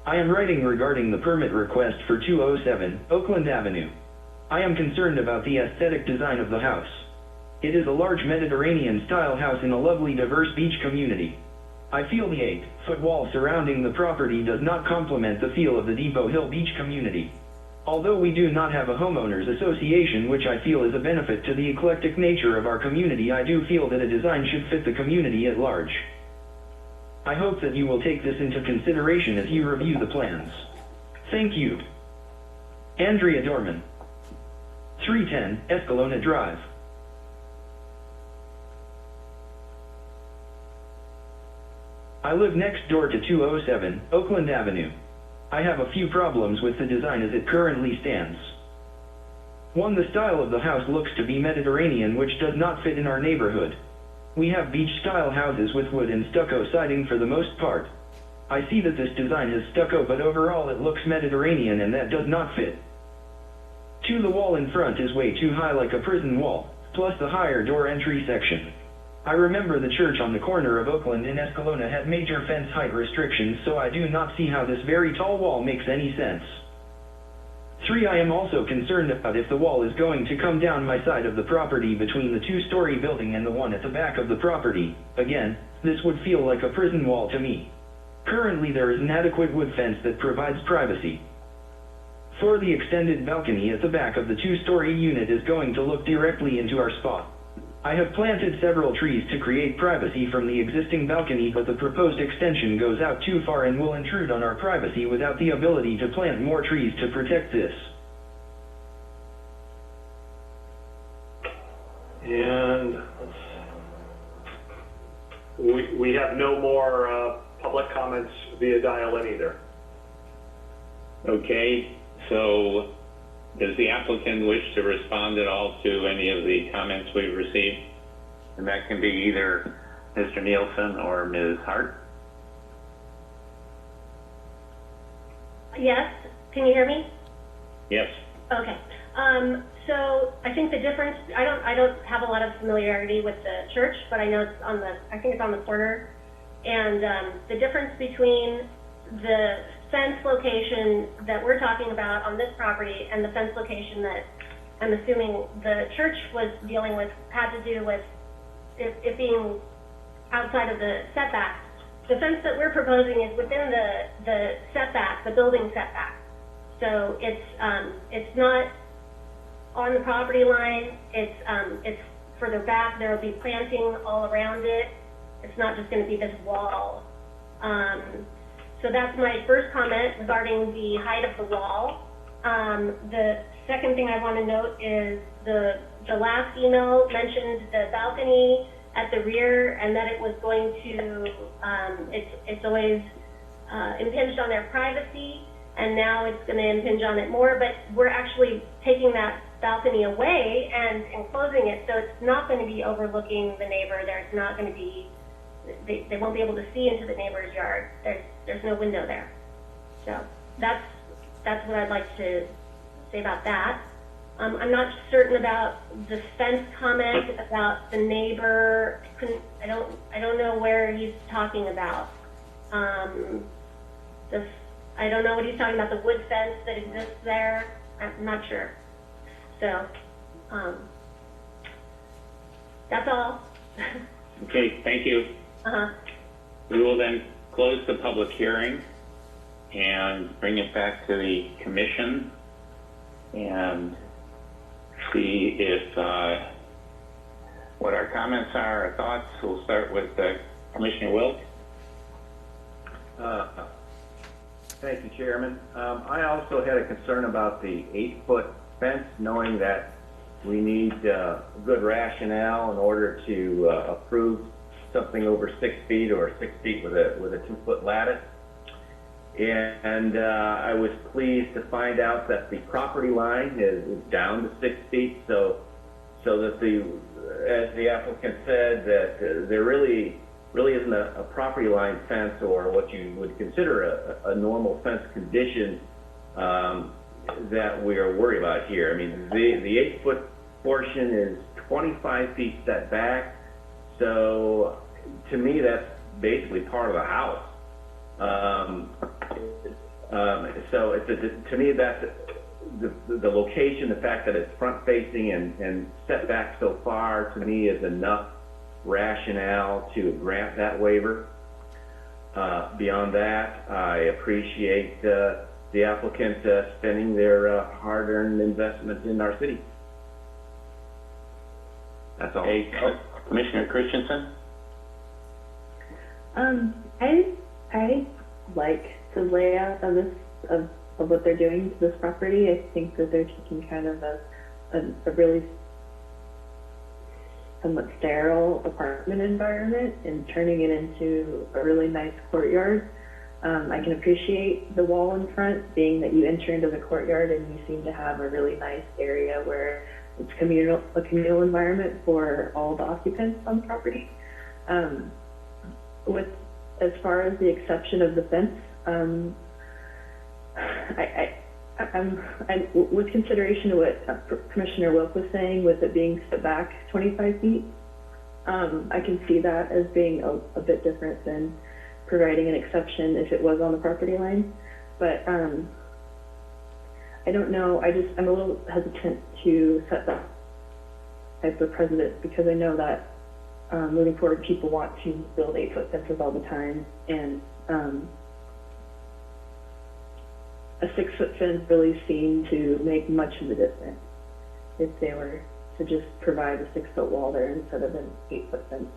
I am writing regarding the permit request for 207 Oakland Avenue. I am concerned about the aesthetic design of the house. It is a large Mediterranean-style house in a lovely diverse beach community. I feel the 8-foot wall surrounding the property does not complement the feel of the Depot Hill Beach community. Although we do not have a homeowners association, which I feel is a benefit to the eclectic nature of our community, I do feel that a design should fit the community at large. I hope that you will take this into consideration as you review the plans. Thank you. Andrea Dorman. 310 Escalona Drive. I live next door to 207 Oakland Avenue. I have a few problems with the design as it currently stands. 1. The style of the house looks to be Mediterranean, which does not fit in our neighborhood. We have beach-style houses with wood and stucco siding for the most part. I see that this design has stucco, but overall it looks Mediterranean, and that does not fit. 2. The wall in front is way too high, like a prison wall, plus the higher door entry section. I remember the church on the corner of Oakland and Escalona had major fence height restrictions, so I do not see how this very tall wall makes any sense. 3. I am also concerned about if the wall is going to come down my side of the property between the 2-story building and the one at the back of the property. Again, this would feel like a prison wall to me. Currently there is an adequate wood fence that provides privacy. 4. The extended balcony at the back of the 2-story unit is going to look directly into our spot. I have planted several trees to create privacy from the existing balcony, but the proposed extension goes out too far and will intrude on our privacy without the ability to plant more trees to protect this. And we have no more public comments via dial-in either. Okay, so does the applicant wish to respond at all to any of the comments we've received? And that can be either Mr. Nielsen or Ms. Hart. Yes, can you hear me? Yes. Okay. So I think the difference, I don't have a lot of familiarity with the church, but I know it's I think it's on the corner. And the difference between the fence location that we're talking about on this property and the fence location that I'm assuming the church was dealing with had to do with it being outside of the setback. The fence that we're proposing is within the setback, the building setback. So it's not on the property line. It's further back. There will be planting all around it. It's not just going to be this wall. So that's my first comment regarding the height of the wall. The second thing I want to note is the last email mentioned the balcony at the rear and that it was going to, it's always impinged on their privacy, and now it's going to impinge on it more, but we're actually taking that balcony away and enclosing it, so it's not going to be overlooking the neighbor. There's not going to be, they won't be able to see into the neighbor's yard. There's no window there. So that's what I'd like to say about that. I'm not certain about the fence comment about the neighbor. I don't know where he's talking about. I don't know what he's talking about, the wood fence that exists there. I'm not sure. So That's all. Okay, thank you. Uh-huh. We will then close the public hearing and bring it back to the commission and see if what our comments are, our thoughts. We'll start with Commissioner Wilk. Thank you, Chairman. I also had a concern about the 8-foot fence, knowing that we need good rationale in order to approve something over 6 feet or 6 feet with a 2-foot lattice. And I was pleased to find out that the property line is down to 6 feet, so that as the applicant said, that there really isn't a property line fence or what you would consider a normal fence condition that we are worried about here. I mean, the 8-foot portion is 25 feet set back, so to me that's basically part of the house. So to me that's the location, the fact that it's front facing and set back so far, to me is enough rationale to grant that waiver. Beyond that, I appreciate the applicant spending their hard-earned investment in our city. That's all. Hey, Commissioner Christensen? I like the layout of this, of what they're doing to this property. I think that they're taking kind of a really somewhat sterile apartment environment and turning it into a really nice courtyard. I can appreciate the wall in front, being that you enter into the courtyard and you seem to have a really nice area where it's a communal environment for all the occupants on the property. As far as the exception of the fence, with consideration of what Commissioner Wilk was saying, with it being set back 25 feet, I can see that as being a bit different than providing an exception if it was on the property line. But I don't know. I'm a little hesitant to set that type of precedent, because I know that moving forward, people want to build 8-foot fences all the time, and a 6-foot fence really seemed to make much of a difference if they were to just provide a 6-foot wall there instead of an 8-foot fence,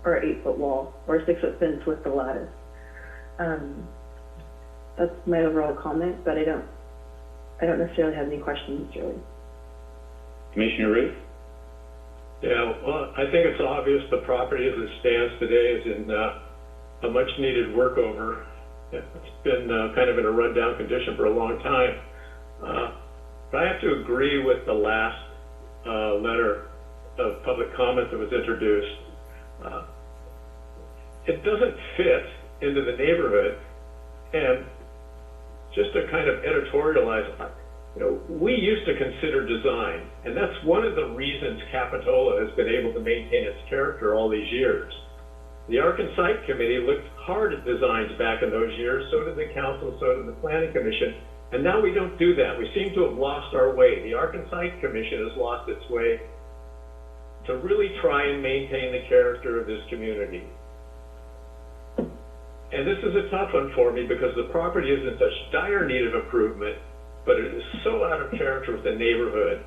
or an 8-foot wall, or a 6-foot fence with the lattice. That's my overall comment, but I don't necessarily have any questions, really. Commissioner Ruth? Yeah, well, I think it's obvious the property as it stands today is in a much-needed workover. It's been kind of in a run-down condition for a long time. But I have to agree with the last letter of public comment that was introduced. It doesn't fit into the neighborhood, and just to kind of editorialize, we used to consider design, and that's one of the reasons Capitola has been able to maintain its character all these years. The Arc and Site Committee looked hard at designs back in those years, so did the council, so did the Planning Commission, and now we don't do that. We seem to have lost our way. The Arc and Site Commission has lost its way to really try and maintain the character of this community. And this is a tough one for me, because the property is in such dire need of improvement, but it is so out of character with the neighborhood.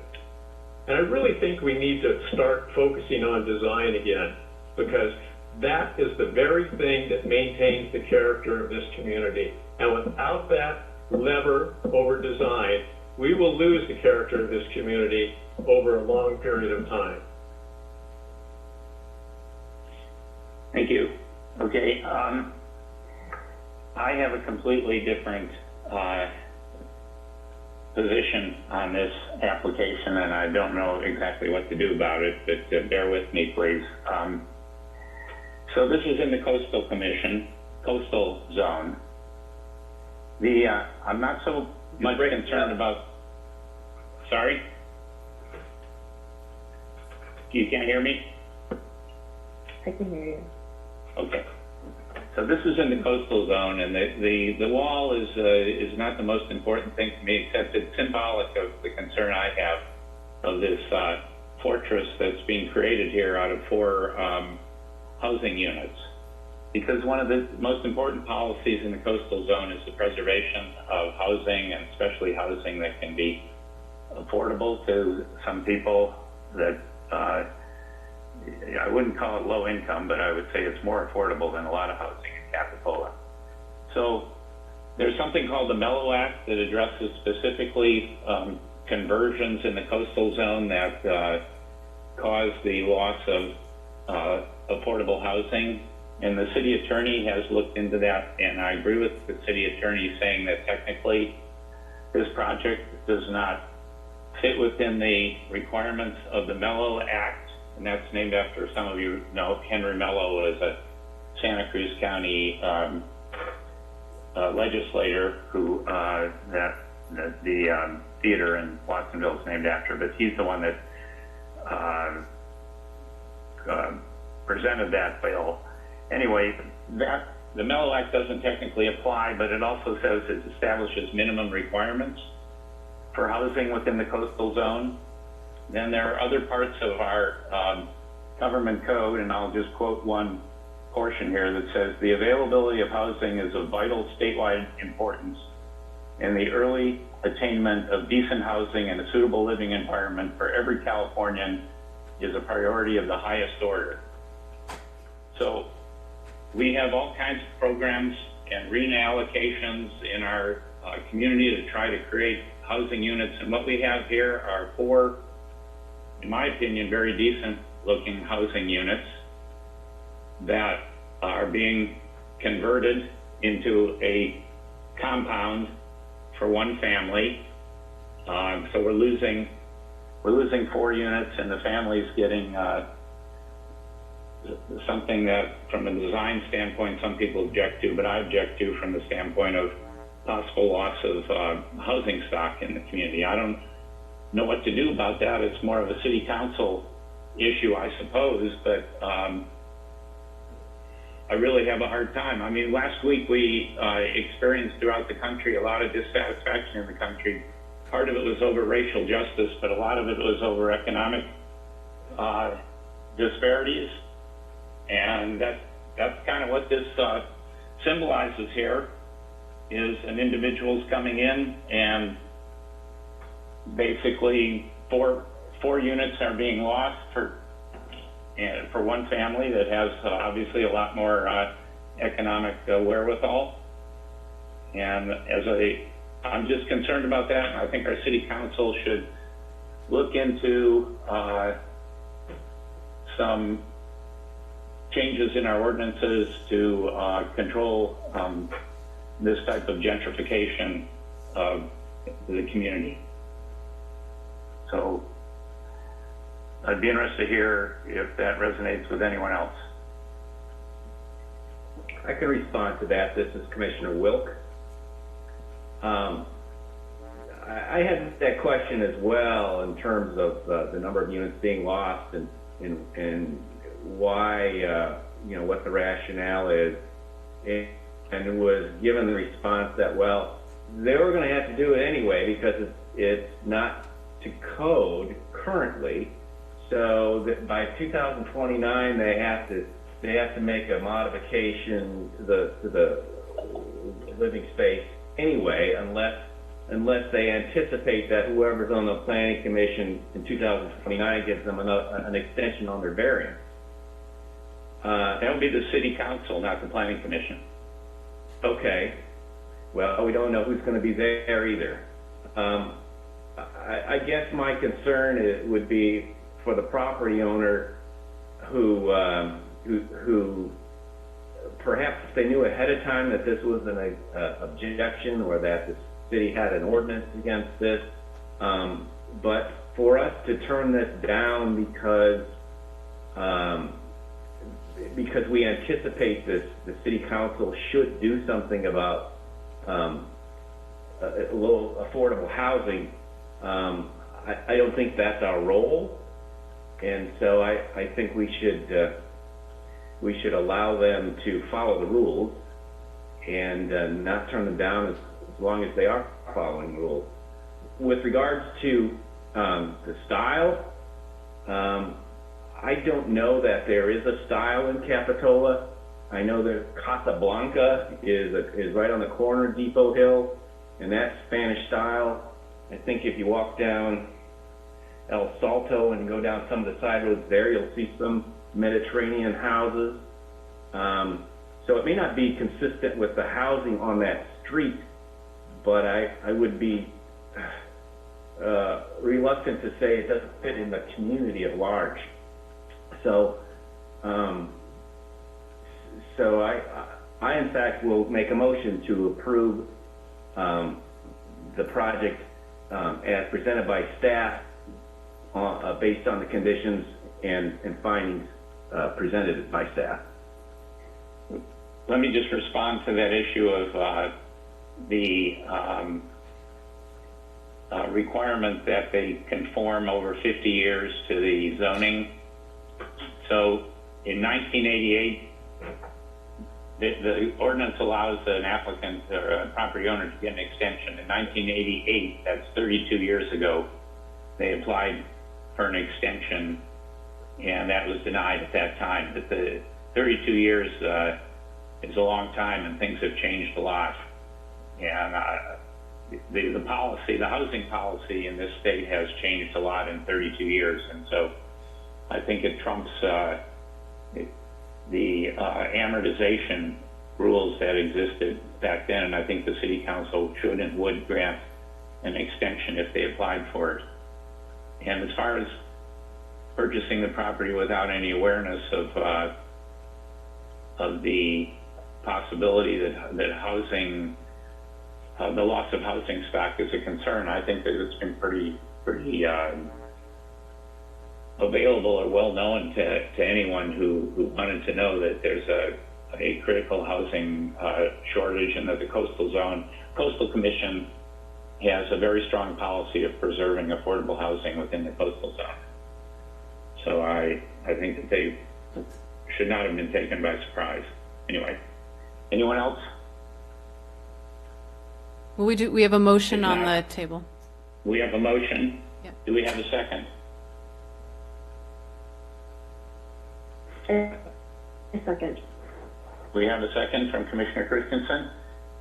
And I really think we need to start focusing on design again, because that is the very thing that maintains the character of this community. And without that lever over design, we will lose the character of this community over a long period of time. Thank you. Okay, I have a completely different position on this application, and I don't know exactly what to do about it, but bear with me, please. So this is in the coastal zone. I'm not so much concerned about, sorry? You can't hear me? I can hear you. Okay. So this is in the coastal zone, and the wall is not the most important thing to me, except it's symbolic of the concern I have of this fortress that's being created here out of 4 housing units. Because one of the most important policies in the coastal zone is the preservation of housing, and especially housing that can be affordable to some people that, I wouldn't call it low income, but I would say it's more affordable than a lot of housing in Capitola. So there's something called the Mellow Act that addresses specifically conversions in the coastal zone that cause the loss of affordable housing. And the city attorney has looked into that, and I agree with the city attorney saying that technically this project does not fit within the requirements of the Mello Act, and that's named after, some of you know, Henry Mello is a Santa Cruz County legislator who the theater in Watsonville is named after, but he's the one that presented that bill. Anyway, the Mello Act doesn't technically apply, but it also says it establishes minimum requirements for housing within the coastal zone. Then there are other parts of our government code, and I'll just quote one portion here that says, the availability of housing is of vital statewide importance, and the early attainment of decent housing and a suitable living environment for every Californian is a priority of the highest order. So we have all kinds of programs and reallocations in our community to try to create housing units, and what we have here are 4, in my opinion, very decent looking housing units that are being converted into a compound for one family. So we're losing 4 units, and the family's getting something that, from a design standpoint, some people object to, but I object to from the standpoint of possible loss of housing stock in the community. I don't know what to do about that. It's more of a city council issue, I suppose, but I really have a hard time. I mean, last week we experienced throughout the country a lot of dissatisfaction in the country. Part of it was over racial justice, but a lot of it was over economic disparities. And that's kind of what this symbolizes here, is an individual's coming in, and basically four units are being lost for one family that has obviously a lot more economic wherewithal. And I'm just concerned about that, and I think our city council should look into some changes in our ordinances to control this type of gentrification of the community. So I'd be interested to hear if that resonates with anyone else. I can respond to that. This is Commissioner Wilk. I had that question as well in terms of the number of units being lost and why, what the rationale is. And it was given the response that, well, they were going to have to do it anyway because it's not to code currently. So that by 2029 they have to make a modification to the living space anyway, unless they anticipate that whoever's on the planning commission in 2029 gives them an extension on their variance. That would be the city council, not the planning commission. Okay. Well, we don't know who's going to be there either. I guess my concern would be for the property owner who perhaps if they knew ahead of time that this was an objection or that the city had an ordinance against this, but for us to turn this down because we anticipate the city council should do something about a little affordable housing, I don't think that's our role, and so I think we should allow them to follow the rules and not turn them down as long as they are following the rules. With regards to the style, I don't know that there is a style in Capitola. I know that Casablanca is right on the corner of Depot Hill, and that's Spanish style. I think if you walk down El Salto and go down some of the side roads there, you'll see some Mediterranean houses. So it may not be consistent with the housing on that street, but I would be reluctant to say it doesn't fit in the community at large. So, I in fact will make a motion to approve the project as presented by staff based on the conditions and findings presented by staff. Let me just respond to that issue of the requirement that they conform over 50 years to the zoning. So in 1988, the ordinance allows an applicant or a property owner to get an extension. In 1988, that's 32 years ago, they applied for an extension, and that was denied at that time. But the 32 years is a long time, and things have changed a lot. And the policy, the housing policy in this state has changed a lot in 32 years, and so I think it trumps the amortization rules that existed back then, and I think the city council should and would grant an extension if they applied for it. And as far as purchasing the property without any awareness of the possibility that housing, the loss of housing stock is a concern, I think that it's been pretty available or well known to anyone who wanted to know that there's a critical housing shortage, and that the Coastal Commission has a very strong policy of preserving affordable housing within the coastal zone. So I think that they should not have been taken by surprise. Anyway, anyone else? Well, we have a motion on the table. We have a motion. Yep. Do we have a second? A second. We have a second from Commissioner Christensen.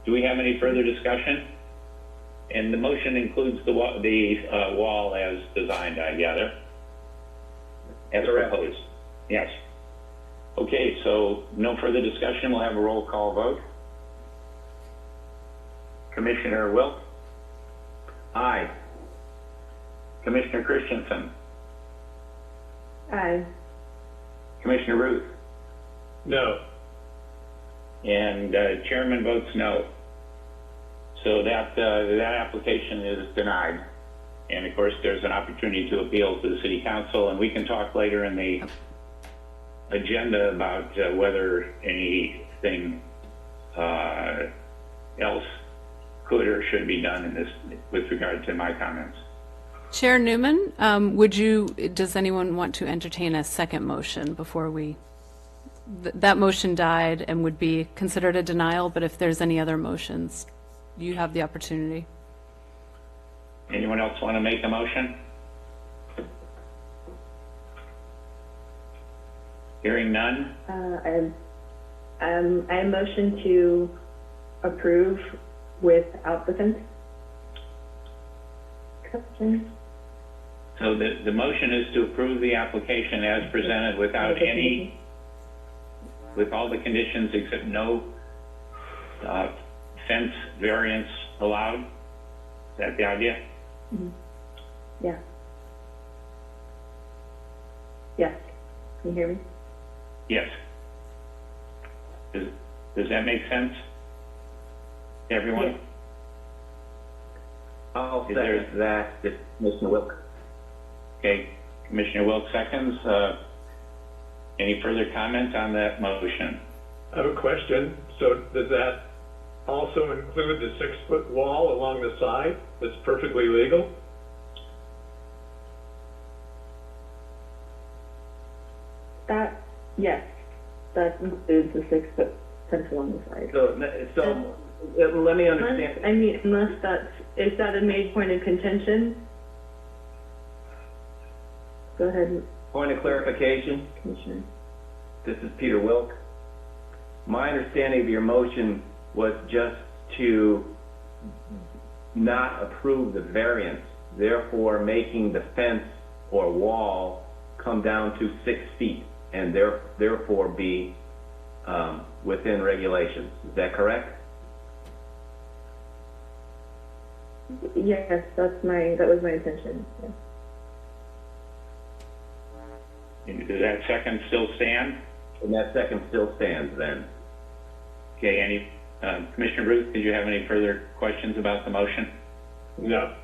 Do we have any further discussion? And the motion includes the wall as designed, I gather, as proposed. Yes. Okay, so no further discussion. We'll have a roll call vote. Commissioner Wilk? Aye. Commissioner Christensen? Aye. Commissioner Ruth? No. And Chairman votes no. So that application is denied. And of course, there's an opportunity to appeal to the City Council, and we can talk later in the agenda about whether anything else could or should be done in this with regard to my comments. Chair Newman, does anyone want to entertain a second motion before that motion died and would be considered a denial, but if there's any other motions, you have the opportunity. Anyone else want to make a motion? Hearing none? I motion to approve without the fence. So the motion is to approve the application as presented without with all the conditions except no fence variance allowed? Is that the idea? Mm-hmm. Yeah. Yes. Can you hear me? Yes. Does that make sense to everyone? Yes. I'll second that. It's Commissioner Wilk. Okay, Commissioner Wilk seconds. Any further comment on that motion? I have a question. So does that also include the 6-foot wall along the side that's perfectly legal? Yes, that includes the 6-foot fence along the side. So let me understand. Unless is that a made point of contention? Go ahead, Point of clarification, Commissioner. this is Peter Wilk. My understanding of your motion was just to not approve the variance, therefore making the fence or wall come down to 6 feet and therefore be within regulations. Is that correct? Yes, that was my intention. Yes. Does that second still stand? And that second still stands then. Okay, Commissioner Ruth, did you have any further questions about the motion? No.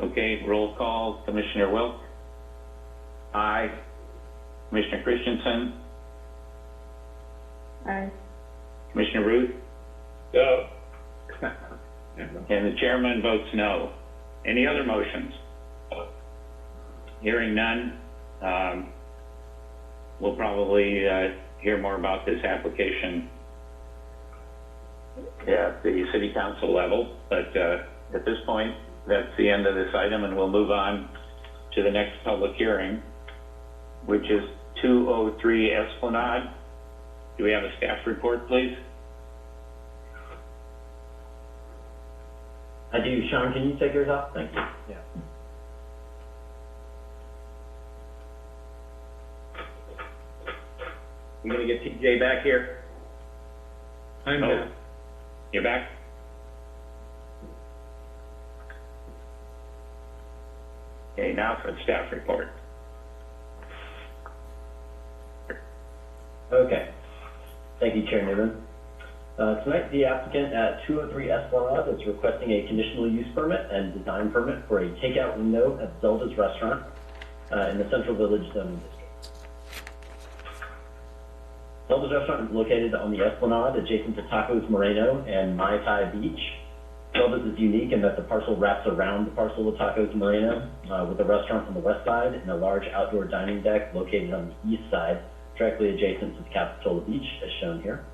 Okay, roll call. Commissioner Wilk? Aye. Commissioner Christensen? Aye. Commissioner Ruth? No. And the chairman votes no. Any other motions? Hearing none, we'll probably hear more about this application at the city council level, but at this point, that's the end of this item, and we'll move on to the next public hearing, which is 203 Esplanade. Do we have a staff report, please? I do. Sean, can you take yours off? Thank you. Yeah. You gonna get TJ back here? I'm Oh, you're back? Okay, now for the staff report. Okay. Thank you, Chair Newman. Tonight, the applicant at 203 Esplanade is requesting a conditional use permit and design permit for a takeout window at Zelda's Restaurant in the Central Village zoning district. Zelda's Restaurant is located on the Esplanade adjacent to Tacos Moreno and Mai Tai Beach. Zelda's is unique in that the parcel wraps around the parcel of Tacos Moreno with a restaurant on the west side and a large outdoor dining deck located on the east side, directly adjacent to the Capitola Beach, as shown here.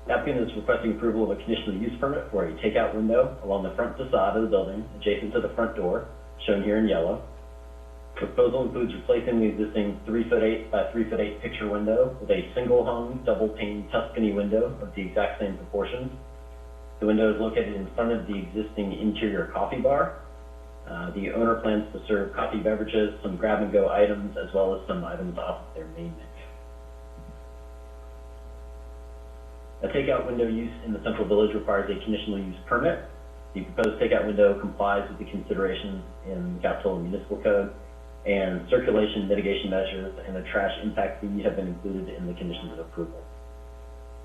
The applicant is requesting approval of a conditional use permit for a takeout window along the front facade of the building, adjacent to the front door, shown here in yellow. The proposal includes replacing the existing 3'8" by 3'8" picture window with a single-hung, double-pane Tuscany window of the exact same proportions. The window is located in front of the existing interior coffee bar. The owner plans to serve coffee beverages, some grab-and-go items, as well as some items off of their main menu. A takeout window use in the Central Village requires a conditional use permit. The proposed takeout window complies with the considerations in the Capitola Municipal Code, and circulation mitigation measures and a trash impact fee have been included in the conditions of approval.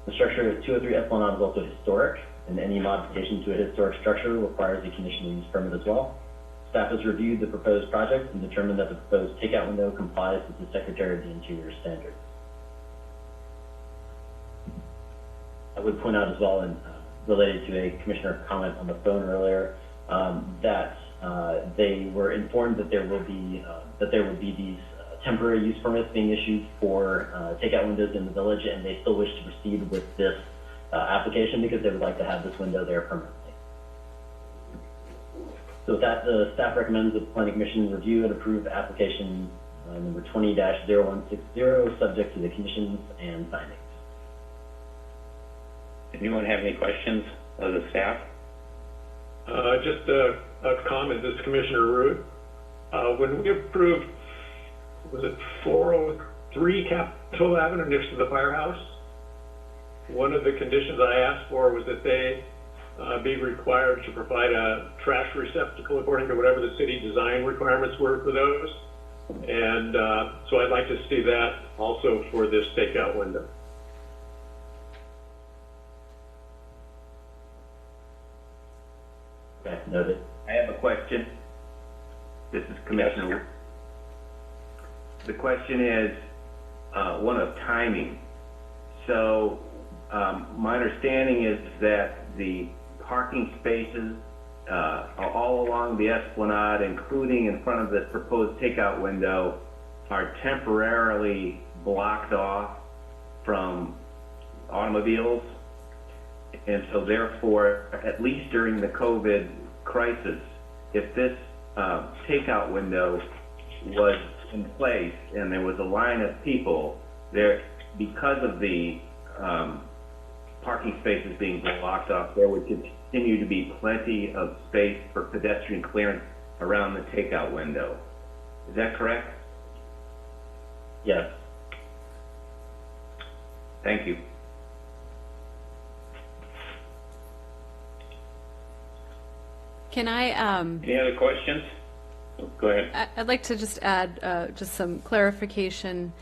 The structure at 203 Esplanade is also historic, and any modification to a historic structure requires a conditional use permit as well. Staff has reviewed the proposed project and determined that the proposed takeout window complies with the Secretary of the Interior standards. I would point out as well, and related to a commissioner comment on the phone earlier, that they were informed that there will be these temporary use permits being issued for takeout windows in the village, and they still wish to proceed with this application because they would like to have this window there permanently. So with that, the staff recommends that the Planning Commission review and approve application number 20-0160, subject to the conditions and findings. Anyone have any questions of the staff? Just a comment. This is Commissioner Root. When we approved, was it 403 Capitola Avenue next to the firehouse? One of the conditions I asked for was that they be required to provide a trash receptacle according to whatever the city design requirements were for those. And so I'd like to see that also for this takeout window. Okay, noted. I have a question. This is Commissioner. The question is one of timing. So my understanding is that the parking spaces are all along the Esplanade, including in front of this proposed takeout window, are temporarily blocked off from automobiles. And so therefore, at least during the COVID crisis, if this takeout window was in place and there was a line of people there, because of the parking spaces being blocked off, there would continue to be plenty of space for pedestrian clearance around the takeout window. Is that correct? Yes. Thank you. Can I, Any other questions? Go ahead. I'd like to just add just some clarification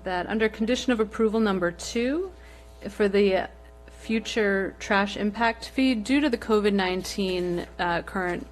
that under condition of approval number 2, for the future trash impact fee, due to the COVID-19 current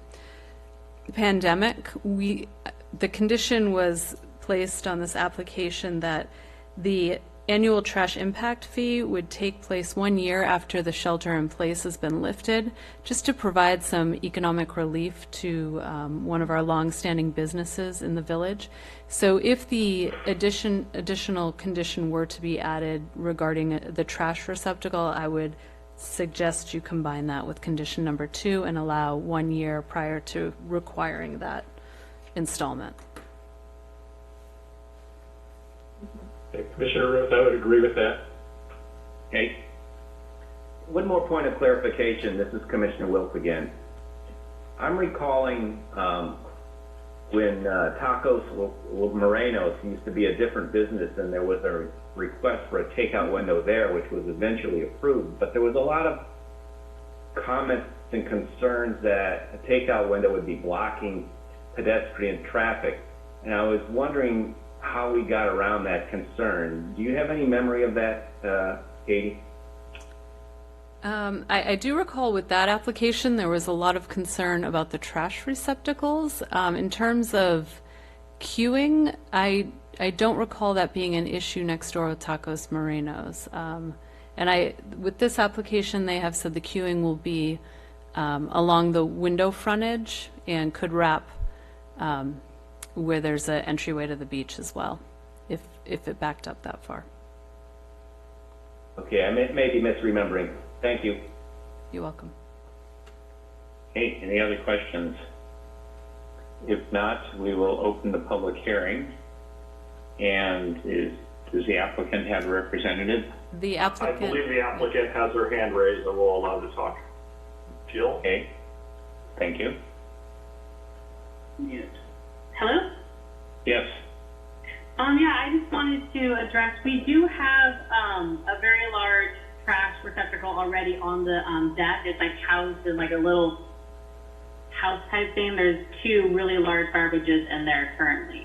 pandemic, the condition was placed on this application that the annual trash impact fee would take place 1 year after the shelter in place has been lifted, just to provide some economic relief to one of our long-standing businesses in the village. So if the additional condition were to be added regarding the trash receptacle, I would suggest you combine that with condition number 2 and allow 1 year prior to requiring that installment. Okay, Commissioner Ruth, I would agree with that. Okay. One more point of clarification. This is Commissioner Wilk again. I'm recalling when Tacos Morenos used to be a different business, and there was a request for a takeout window there, which was eventually approved. But there was a lot of comments and concerns that a takeout window would be blocking pedestrian traffic. And I was wondering how we got around that concern. Do you have any memory of that, Katie? I do recall with that application there was a lot of concern about the trash receptacles. In terms of queuing, I don't recall that being an issue next door with Tacos Morenos. And with this application, they have said the queuing will be along the window frontage and could wrap where there's an entryway to the beach as well, if it backed up that far. Okay, I may be misremembering. Thank you. You're welcome. Okay, any other questions? If not, we will open the public hearing. And does the applicant have a representative? The I applicant. believe the applicant has her hand raised and will allow to talk. Jill? Okay, thank you. Hello? Yes. Yeah, I just wanted to address, we do have a very large trash receptacle already on the deck. It's like housed in like a little house type thing. There's 2 really large garbages in there currently.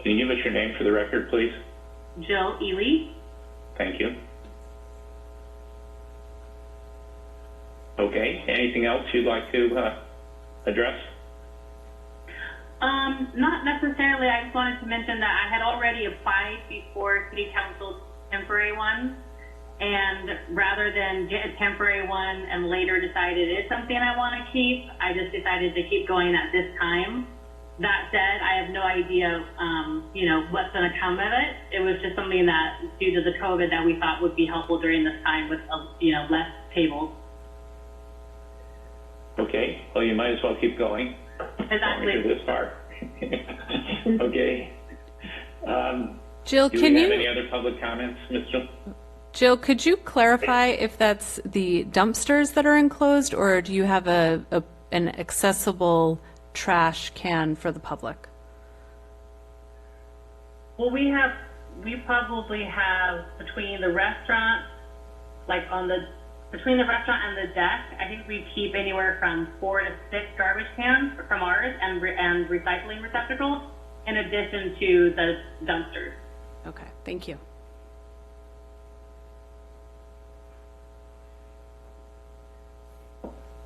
Can you give us your name for the record, please? Jill Ely. Thank you. Okay, anything else you'd like to address? Not necessarily. I just wanted to mention that I had already applied before City Council's temporary one, and rather than get a temporary one and later decide it is something I want to keep, I just decided to keep going at this time. That said, I have no idea, what's going to come of it. It was just something that, due to the COVID, that we thought would be helpful during this time with, less tables. Okay, well, you might as well keep going. Exactly. Only this far. Okay. Jill, do can we have you? any other public comments, Mr.? Jill, could you clarify if that's the dumpsters that are enclosed, or do you have an accessible trash can for the public? Well, we probably have between the restaurant, between the restaurant and the deck, I think we keep anywhere from 4 to 6 garbage cans from ours and recycling receptacles, in addition to the dumpsters. Okay, thank you.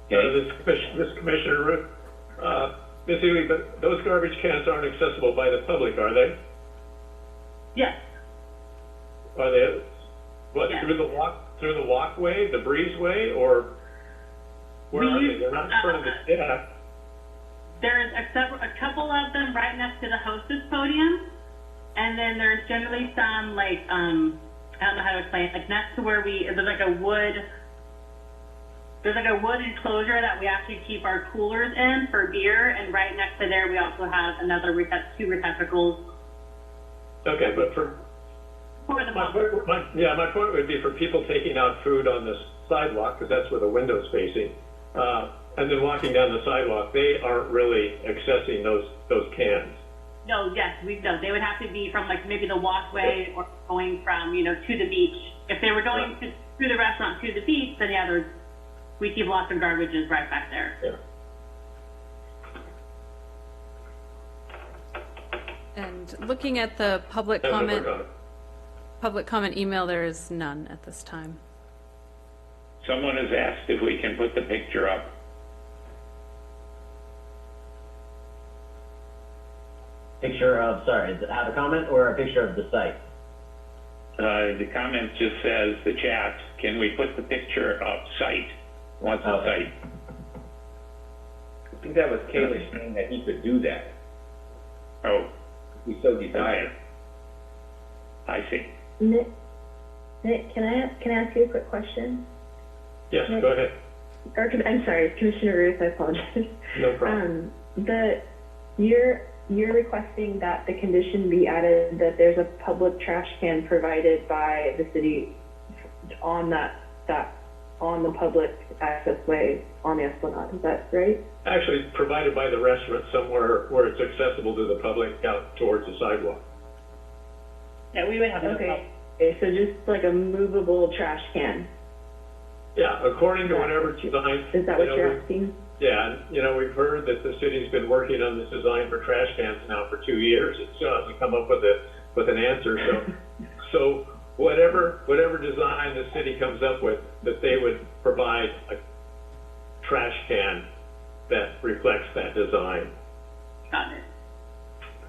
This Commissioner Root, Ms. Ely, but those garbage cans aren't accessible by the public, are they? Yes. Are they? What, yes. through the walkway, the breezeway, or where are they? They're not in front of the deck. There's a couple of them right next to the hostess podium, and then there's generally some I don't know how to explain it, like next to where there's like a wood there's like a wood enclosure that we actually keep our coolers in for beer, and right next to there we also have another two receptacles Okay, but for, for the my public. point would be for people taking out food on the sidewalk, because that's where the window's facing, and then walking down the sidewalk, they aren't really accessing those cans. No, yes, no, they would have to be from like maybe the walkway or going from, to the beach. If they were going through the restaurant to the beach, then yeah, we keep lots of garbages right back there. Yeah. And looking at the public comment email, there is none at this time. Someone has asked if we can put the picture up. Picture of, sorry, does it have a comment or a picture of the site? The comment just says, the chat, can we put the picture of site? What's the site? I think that was Caleb saying that he could do that. Oh. If we so desire. I see. Nick, can I ask you a quick question? Yes, Nick, go ahead. I'm sorry, Commissioner Ruth, I apologize. No problem. You're requesting that the condition be added that there's a public trash can provided by the city on on the public access way on the Esplanade. Is that right? Actually, provided by the restaurant somewhere where it's accessible to the public out towards the sidewalk. Yeah, we would have no problem. Okay, so just like a movable trash can. Yeah, according to whatever design. Is that what you're asking? Yeah, we've heard that the city's been working on this design for trash cans now for 2 years. It still hasn't come up with an answer. So whatever design the city comes up with, that they would provide a trash can that reflects that design. Got it.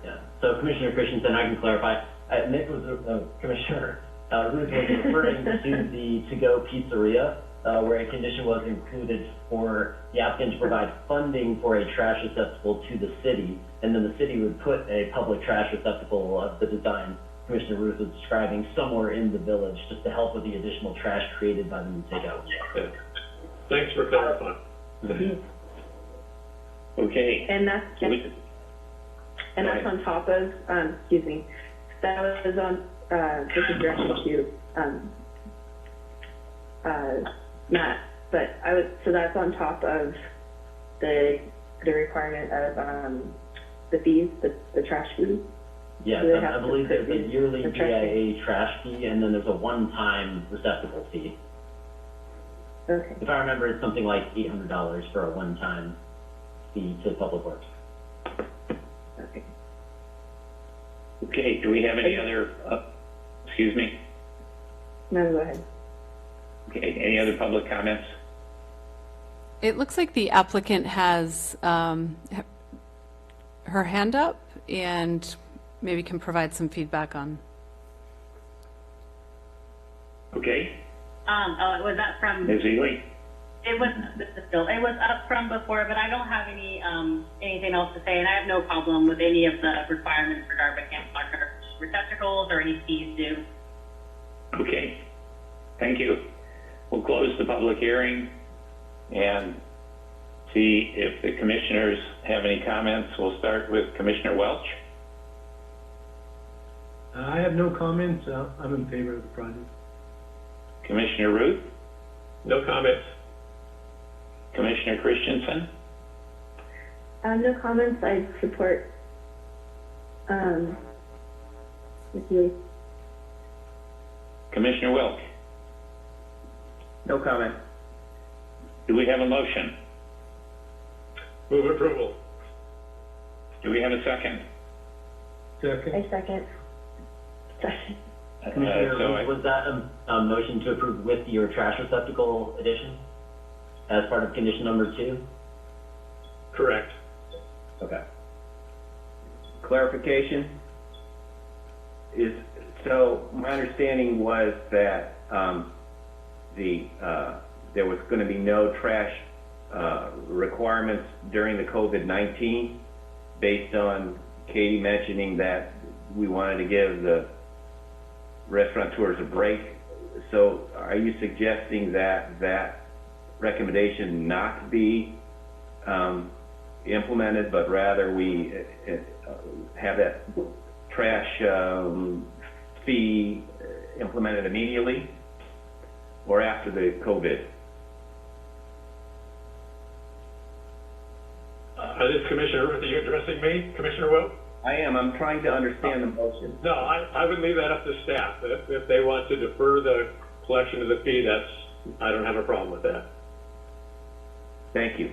Yeah. So Commissioner Christensen, I can clarify. Nick was Commissioner Ruth was referring to the to-go pizzeria, where a condition was included for the applicant to provide funding for a trash receptacle to the city, and then the city would put a public trash receptacle of the design Commissioner Ruth was describing somewhere in the village, just to help with the additional trash created by the new takeout. Yeah. Thanks for clarifying. Okay. And that's on top of, excuse me, that was on, this is direction to, Matt, but so that's on top of the requirement of, the fees, the trash fees? Yes, I believe there's a yearly DIA trash fee, and then there's a one-time receptacle fee. Okay. If I remember, it's something like $800 for a one-time fee to Public Works. Okay. Okay, do we have any other, excuse me? No, go ahead. Okay, any other public comments? It looks like the applicant has her hand up and maybe can provide some feedback on. Okay. Was that from? Ms. Ely? It was up from before, but I don't have anything else to say, and I have no problem with any of the requirements for garbage receptacles or any fees due. Okay, thank you. We'll close the public hearing and see if the commissioners have any comments. We'll start with Commissioner Welch. I have no comments. I'm in favor of the project. Commissioner Ruth? No comments. Commissioner Christensen? No comments. I support, with you. Commissioner Wilk? No comment. Do we have a motion? Move approval. Do we have a second? Second. I second. Commissioner, was that a motion to approve with your trash receptacle addition as part of condition number 2? Correct. Okay. Clarification is, so my understanding was that there was going to be no trash requirements during the COVID-19, based on Katie mentioning that we wanted to give the restaurateurs a break. So are you suggesting that recommendation not to be implemented, but rather we have that trash fee implemented immediately or after the COVID? This Commissioner, are you addressing me, Commissioner Wilt? I am. I'm trying to understand the motion. No, I would leave that up to staff. If they want to defer the collection of the fee, I don't have a problem with that. Thank you.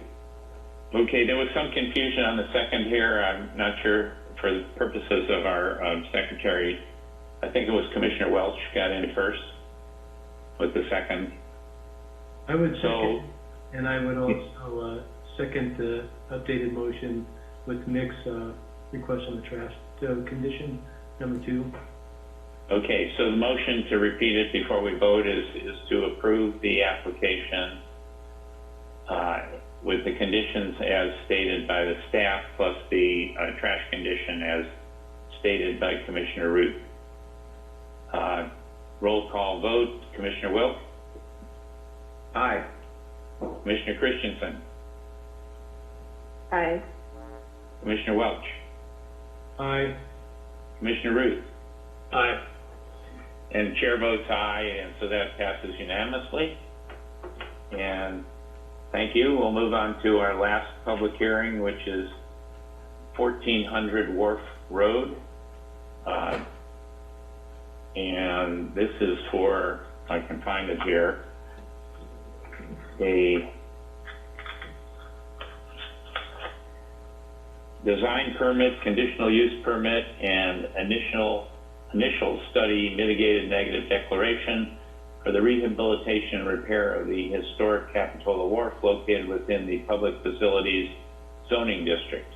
Okay, there was some confusion on the second here. I'm not sure for the purposes of our secretary. I think it was Commissioner Welch got in first with the second. I would second, and I would also second the updated motion with Mick's request on the trash condition number 2. Okay, so the motion, to repeat it before we vote, is to approve the application with the conditions as stated by the staff, plus the trash condition as stated by Commissioner Ruth. Roll call vote. Commissioner Wilk? Aye. Commissioner Christensen? Aye. Commissioner Welch? Aye. Commissioner Ruth? Aye. And chair votes aye, and so that passes unanimously. And thank you. We'll move on to our last public hearing, which is 1400 Wharf Road. And this is for, if I can find it here, a design permit, conditional use permit, and initial study mitigated negative declaration for the rehabilitation and repair of the historic Capitola Wharf located within the Public Facilities Zoning District.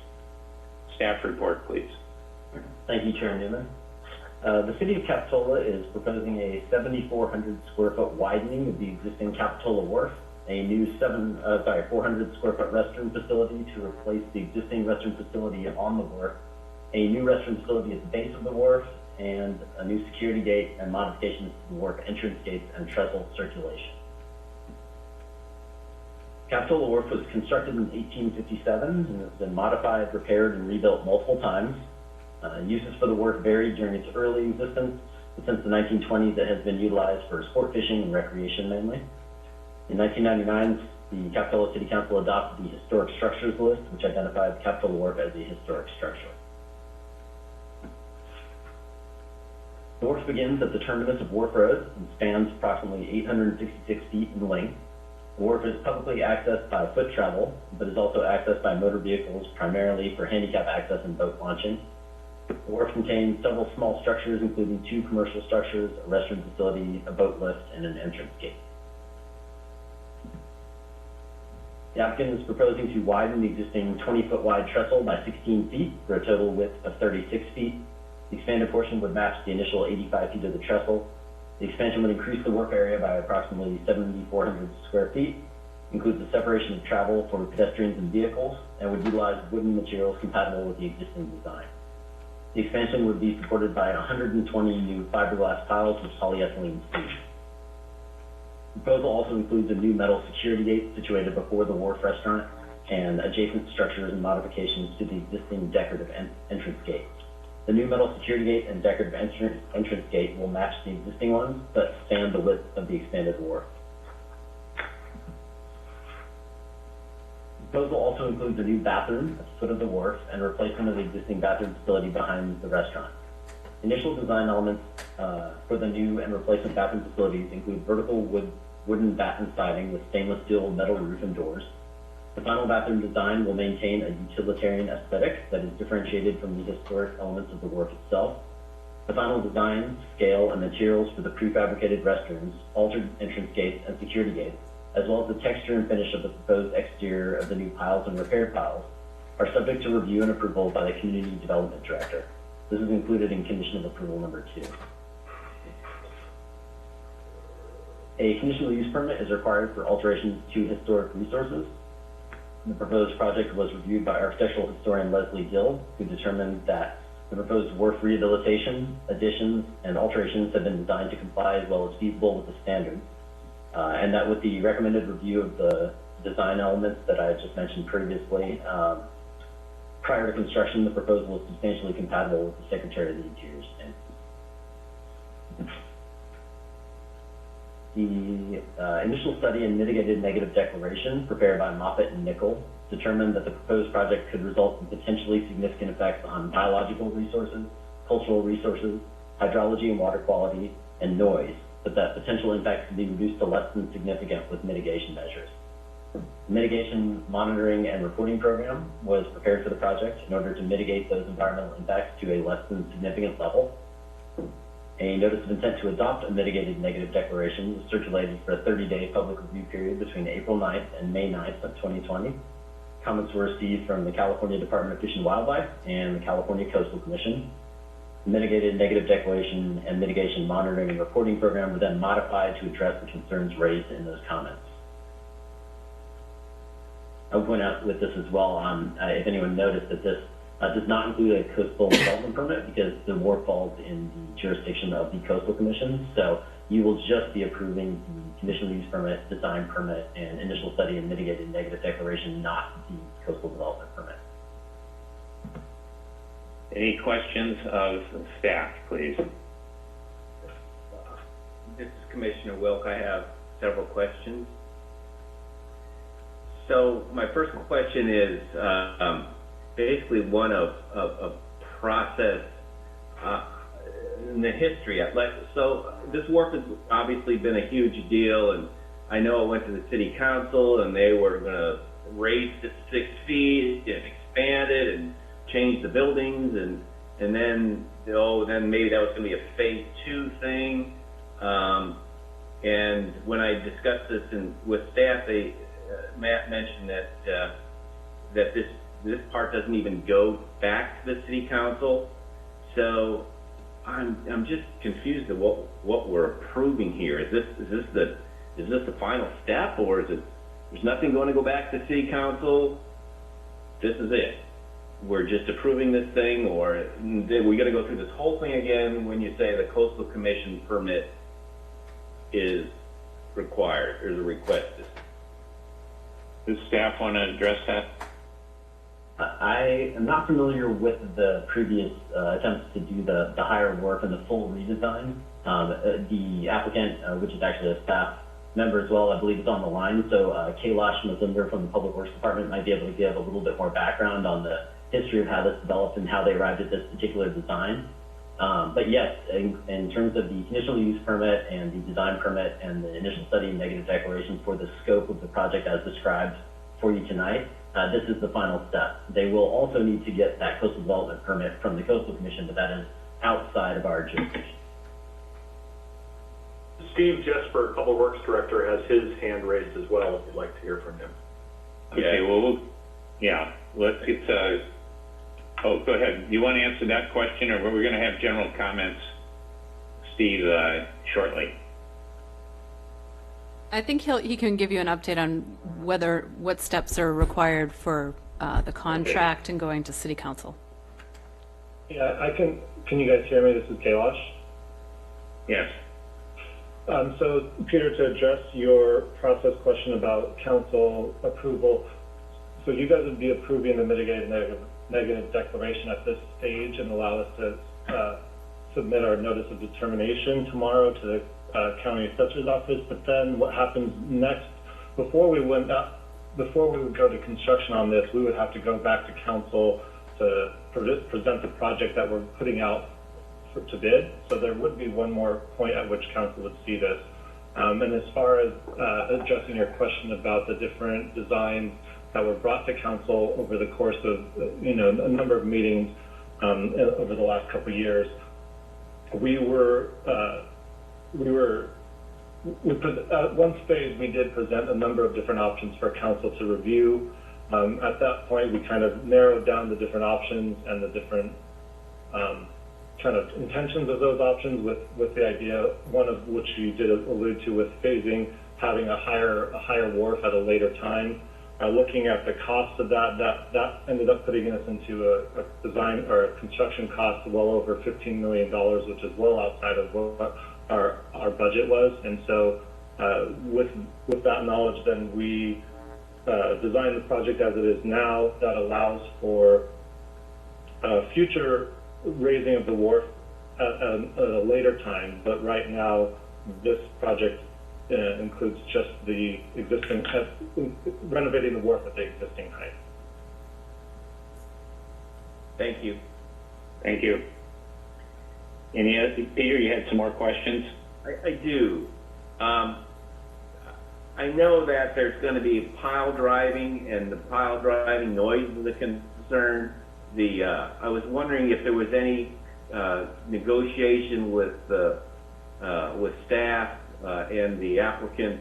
Staff report, please. Thank you, Chair Newman. The City of Capitola is proposing a 7,400 square foot widening of the existing Capitola Wharf, a new 400 square foot restroom facility to replace the existing restroom facility on the wharf, a new restroom facility at the base of the wharf, and a new security gate and modifications to the wharf entrance gates and trestle circulation. Capitola Wharf was constructed in 1857 and has been modified, repaired, and rebuilt multiple times. Uses for the wharf varied during its early existence, but since the 1920s it has been utilized for sport fishing and recreation mainly. In 1999, the Capitola City Council adopted the Historic Structures List, which identified the Capitola Wharf as a historic structure. The wharf begins at the terminus of Wharf Road and spans approximately 866 feet in length. The wharf is publicly accessed by foot travel, but is also accessed by motor vehicles, primarily for handicap access and boat launching. The wharf contains several small structures, including 2 commercial structures, a restroom facility, a boat lift, and an entrance gate. The applicant is proposing to widen the existing 20-foot wide trestle by 16 feet for a total width of 36 feet. The expanded portion would match the initial 85 feet of the trestle. The expansion would increase the wharf area by approximately 7,400 square feet, includes the separation of travel for pedestrians and vehicles, and would utilize wooden materials compatible with the existing design. The expansion would be supported by 120 new fiberglass piles with polyethylene sleeves. The proposal also includes a new metal security gate situated before the wharf restaurant and adjacent structures and modifications to the existing decorative entrance gate. The new metal security gate and decorative entrance gate will match the existing ones, but span the width of the expanded wharf. The proposal also includes a new bathroom at the foot of the wharf and replacement of the existing bathroom facility behind the restaurant. Initial design elements for the new and replacement bathroom facilities include vertical wooden batten siding with stainless steel metal roof and doors. The final bathroom design will maintain a utilitarian aesthetic that is differentiated from the historic elements of the wharf itself. The final design, scale, and materials for the prefabricated restrooms, altered entrance gates, and security gates, as well as the texture and finish of the proposed exterior of the new piles and repaired piles, are subject to review and approval by the Community Development Director. This is included in condition of approval number 2. A conditional use permit is required for alterations to historic resources. The proposed project was reviewed by architectural historian Leslie Dill, who determined that the proposed wharf rehabilitation, additions, and alterations have been designed to comply as well as feasible with the standards. and that with the recommended review of the design elements that I just mentioned previously, prior to construction, the proposal is substantially compatible with the Secretary of the Interior's standards. The initial study and mitigated negative declaration prepared by Moffitt and Nickel determined that the proposed project could result in potentially significant effects on biological resources, cultural resources, hydrology and water quality, and noise, but that potential impacts could be reduced to less than significant with mitigation measures. The mitigation monitoring and reporting program was prepared for the project in order to mitigate those environmental impacts to a less than significant level. A notice of intent to adopt a mitigated negative declaration was circulated for a 30-day public review period between April 9th and May 9th of 2020. Comments were received from the California Department of Fish and Wildlife and the California Coastal Commission. The mitigated negative declaration and mitigation monitoring and reporting program were then modified to address the concerns raised in those comments. I would point out with this as well, if anyone noticed, that this does not include a coastal development permit because the WARF falls in the jurisdiction of the Coastal Commission. So you will just be approving the conditional use permit, design permit, and initial study and mitigated negative declaration, not the coastal development permit. Any questions of staff, please? This is Commissioner Wilk. I have several questions. So my first question is basically one of process in the history. So this WARF has obviously been a huge deal, and I know I went to the city council and they were going to raise it 6 feet and expand it and change the buildings, and then then maybe that was going to be a phase 2 thing. And when I discussed this with staff, Matt mentioned that this part doesn't even go back to the city council. So I'm just confused at what we're approving here. Is this the final step, or is it there's nothing going to go back to city council? This is it. We're just approving this thing, or are we going to go through this whole thing again when you say the Coastal Commission permit is required or is requested? Does staff want to address that? I am not familiar with the previous attempts to do the higher WARF and the full redesign. The applicant, which is actually a staff member as well, I believe is on the line. So Kailash Mazinder from the Public Works Department might be able to give a little bit more background on the history of how this developed and how they arrived at this particular design. But yes, in terms of the conditional use permit and the design permit and the initial study and negative declaration for the scope of the project as described for you tonight, this is the final step. They will also need to get that coastal development permit from the Coastal Commission, but that is outside of our jurisdiction. Steve Jesper, Public Works Director, has his hand raised as well, if you'd like to hear from him. Okay, well, let's get, go ahead. You want to answer that question, or we're going to have general comments, Steve, shortly? I think he can give you an update on what steps are required for the contract and going to city council. Yeah, I can. Can you guys hear me? This is Kailash. Yes. So, Peter, to address your process question about council approval, so you guys would be approving the mitigated negative declaration at this stage and allow us to submit our notice of determination tomorrow to the county assessor's office. But then what happens next, before we would go to construction on this, we would have to go back to council to present the project that we're putting out to bid. So there would be one more point at which council would see this. And as far as addressing your question about the different designs that were brought to council over the course of a number of meetings over the last couple of years, at one stage we did present a number of different options for council to review. At that point, we kind of narrowed down the different options and the different kind of intentions of those options with the idea, one of which you did allude to, with phasing, having a higher WARF at a later time. Looking at the cost of that ended up putting us into a design or a construction cost well over $15 million, which is well outside of what our budget was. And so With that knowledge, then we designed the project as it is now. That allows for future raising of the wharf at a later time, but right now this project includes just the existing, renovating the wharf at the existing height. Thank you. Thank you. Peter, you had some more questions? I do. I know that there's going to be pile driving, and the pile driving noise is a concern. I was wondering if there was any negotiation with staff and the applicant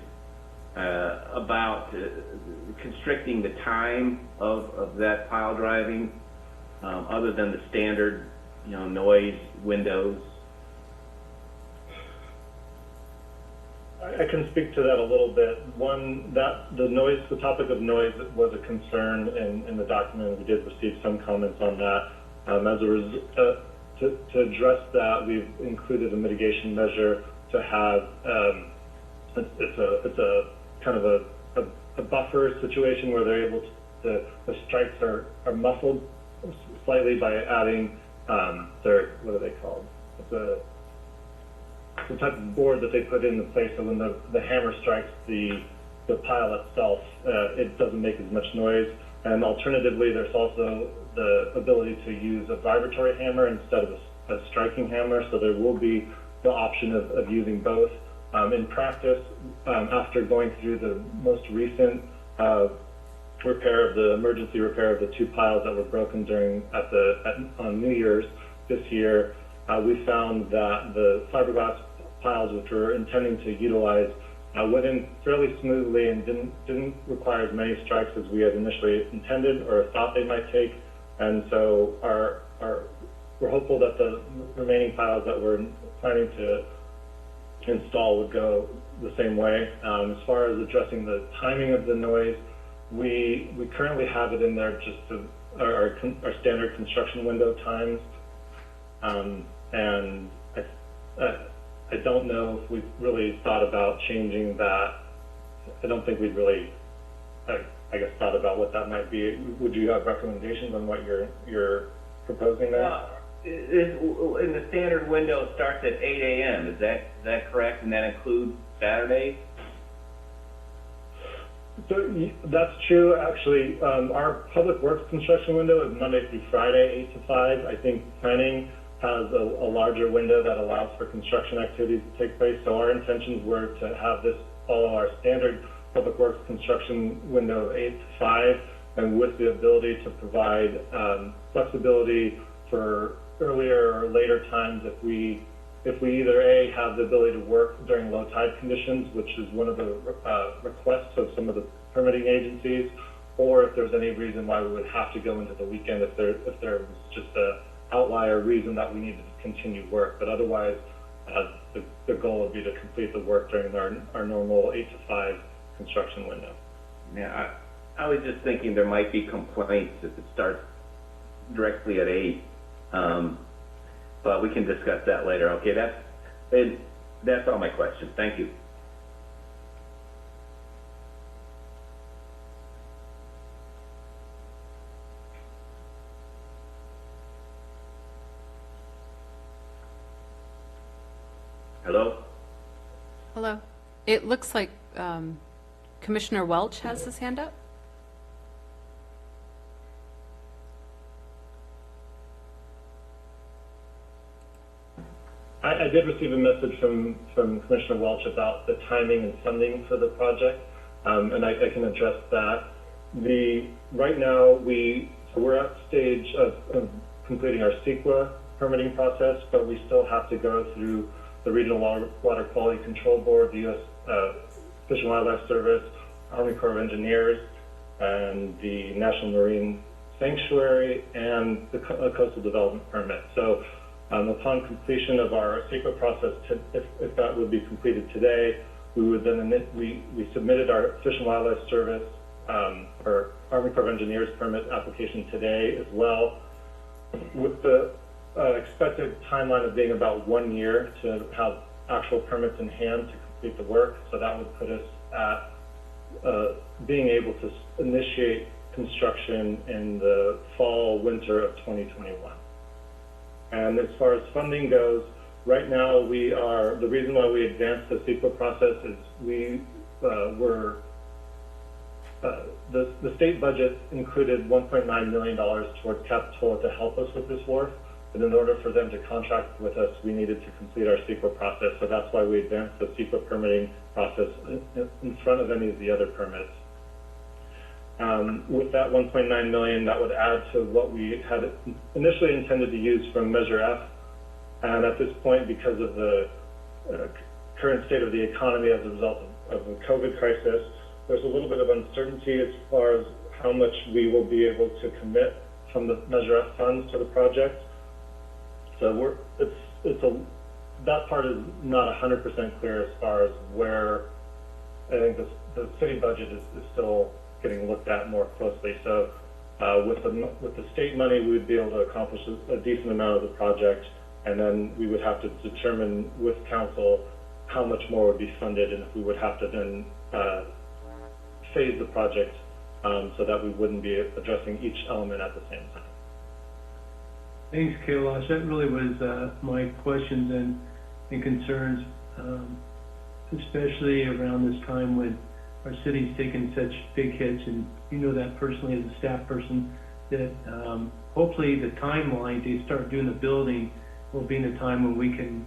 about constricting the time of that pile driving, other than the standard, noise, windows. I can speak to that a little bit. One, that the topic of noise was a concern in the document. We did receive some comments on that. To address that, we've included a mitigation measure to have, it's a kind of a buffer situation where they're able to, the strikes are muffled slightly by adding, what are they called? It's the type of board that they put into place, so when the hammer strikes the pile itself, it doesn't make as much noise. And alternatively, there's also the ability to use a vibratory hammer instead of a striking hammer, so there will be the option of using both. In practice, after going through the most recent emergency repair of the two piles that were broken on New Year's this year, we found that the fiberglass piles, which we're intending to utilize, went in fairly smoothly and didn't require as many strikes as we had initially intended or thought they might take. And so we're hopeful that the remaining piles that we're planning to install would go the same way. As far as addressing the timing of the noise, we currently have it in there just to our standard construction window times. And I don't know if we've really thought about changing that. I don't think we've really, I guess, thought about what that might be. Would you have recommendations on what you're proposing there? In the standard window, it starts at 8 a.m. Is that correct? And that includes Saturdays? So that's true. Actually, our public works construction window is Monday through Friday, 8 to 5. I think planning has a larger window that allows for construction activities to take place. So our intentions were to have this follow our standard public works construction window of 8 to 5, and with the ability to provide flexibility for earlier or later times if we either A, have the ability to work during low tide conditions, which is one of the requests of some of the permitting agencies, or if there's any reason why we would have to go into the weekend if there was just a outlier reason that we needed to continue work. But otherwise, the goal would be to complete the work during our normal 8 to 5 construction window. Yeah, I was just thinking there might be complaints if it starts directly at 8. But we can discuss that later. Okay, that's all my questions. Thank you. Hello? Hello. It looks like Commissioner Welch has his hand up. I did receive a message from Commissioner Welch about the timing and funding for the project, and I can address that. Right now, we're at the stage of completing our CEQA permitting process, but we still have to go through the Regional Water Quality Control Board, the U.S. Fish and Wildlife Service, Army Corps of Engineers, and the National Marine Sanctuary, and the Coastal Development Permit. So upon completion of our CEQA process, if that would be completed today, we would then we submitted our Fish and Wildlife Service or Army Corps of Engineers permit application today as well, with the expected timeline of being about 1 year to have actual permits in hand to complete the work. So that would put us at being able to initiate construction in the fall, winter of 2021. And as far as funding goes, right now the reason why we advanced the CEQA process is the state budget included $1.9 million towards Capitola to help us with this wharf. And in order for them to contract with us, we needed to complete our CEQA process. So that's why we advanced the CEQA permitting process in front of any of the other permits. With that $1.9 million, that would add to what we had initially intended to use from Measure F. And at this point, because of the current state of the economy as a result of the COVID crisis, there's a little bit of uncertainty as far as how much we will be able to commit from the Measure F funds to the project. So that part is not 100% clear as far as where I think the city budget is still getting looked at more closely. So with the state money, we would be able to accomplish a decent amount of the project, and then we would have to determine with council how much more would be funded, and if we would have to then phase the project so that we wouldn't be addressing each element at the same time. Thanks, Kailash. That really was my questions and concerns, especially around this time when our city's taken such big hits, and you know that personally as a staff person, that hopefully the timeline to start doing the building will be in a time when we can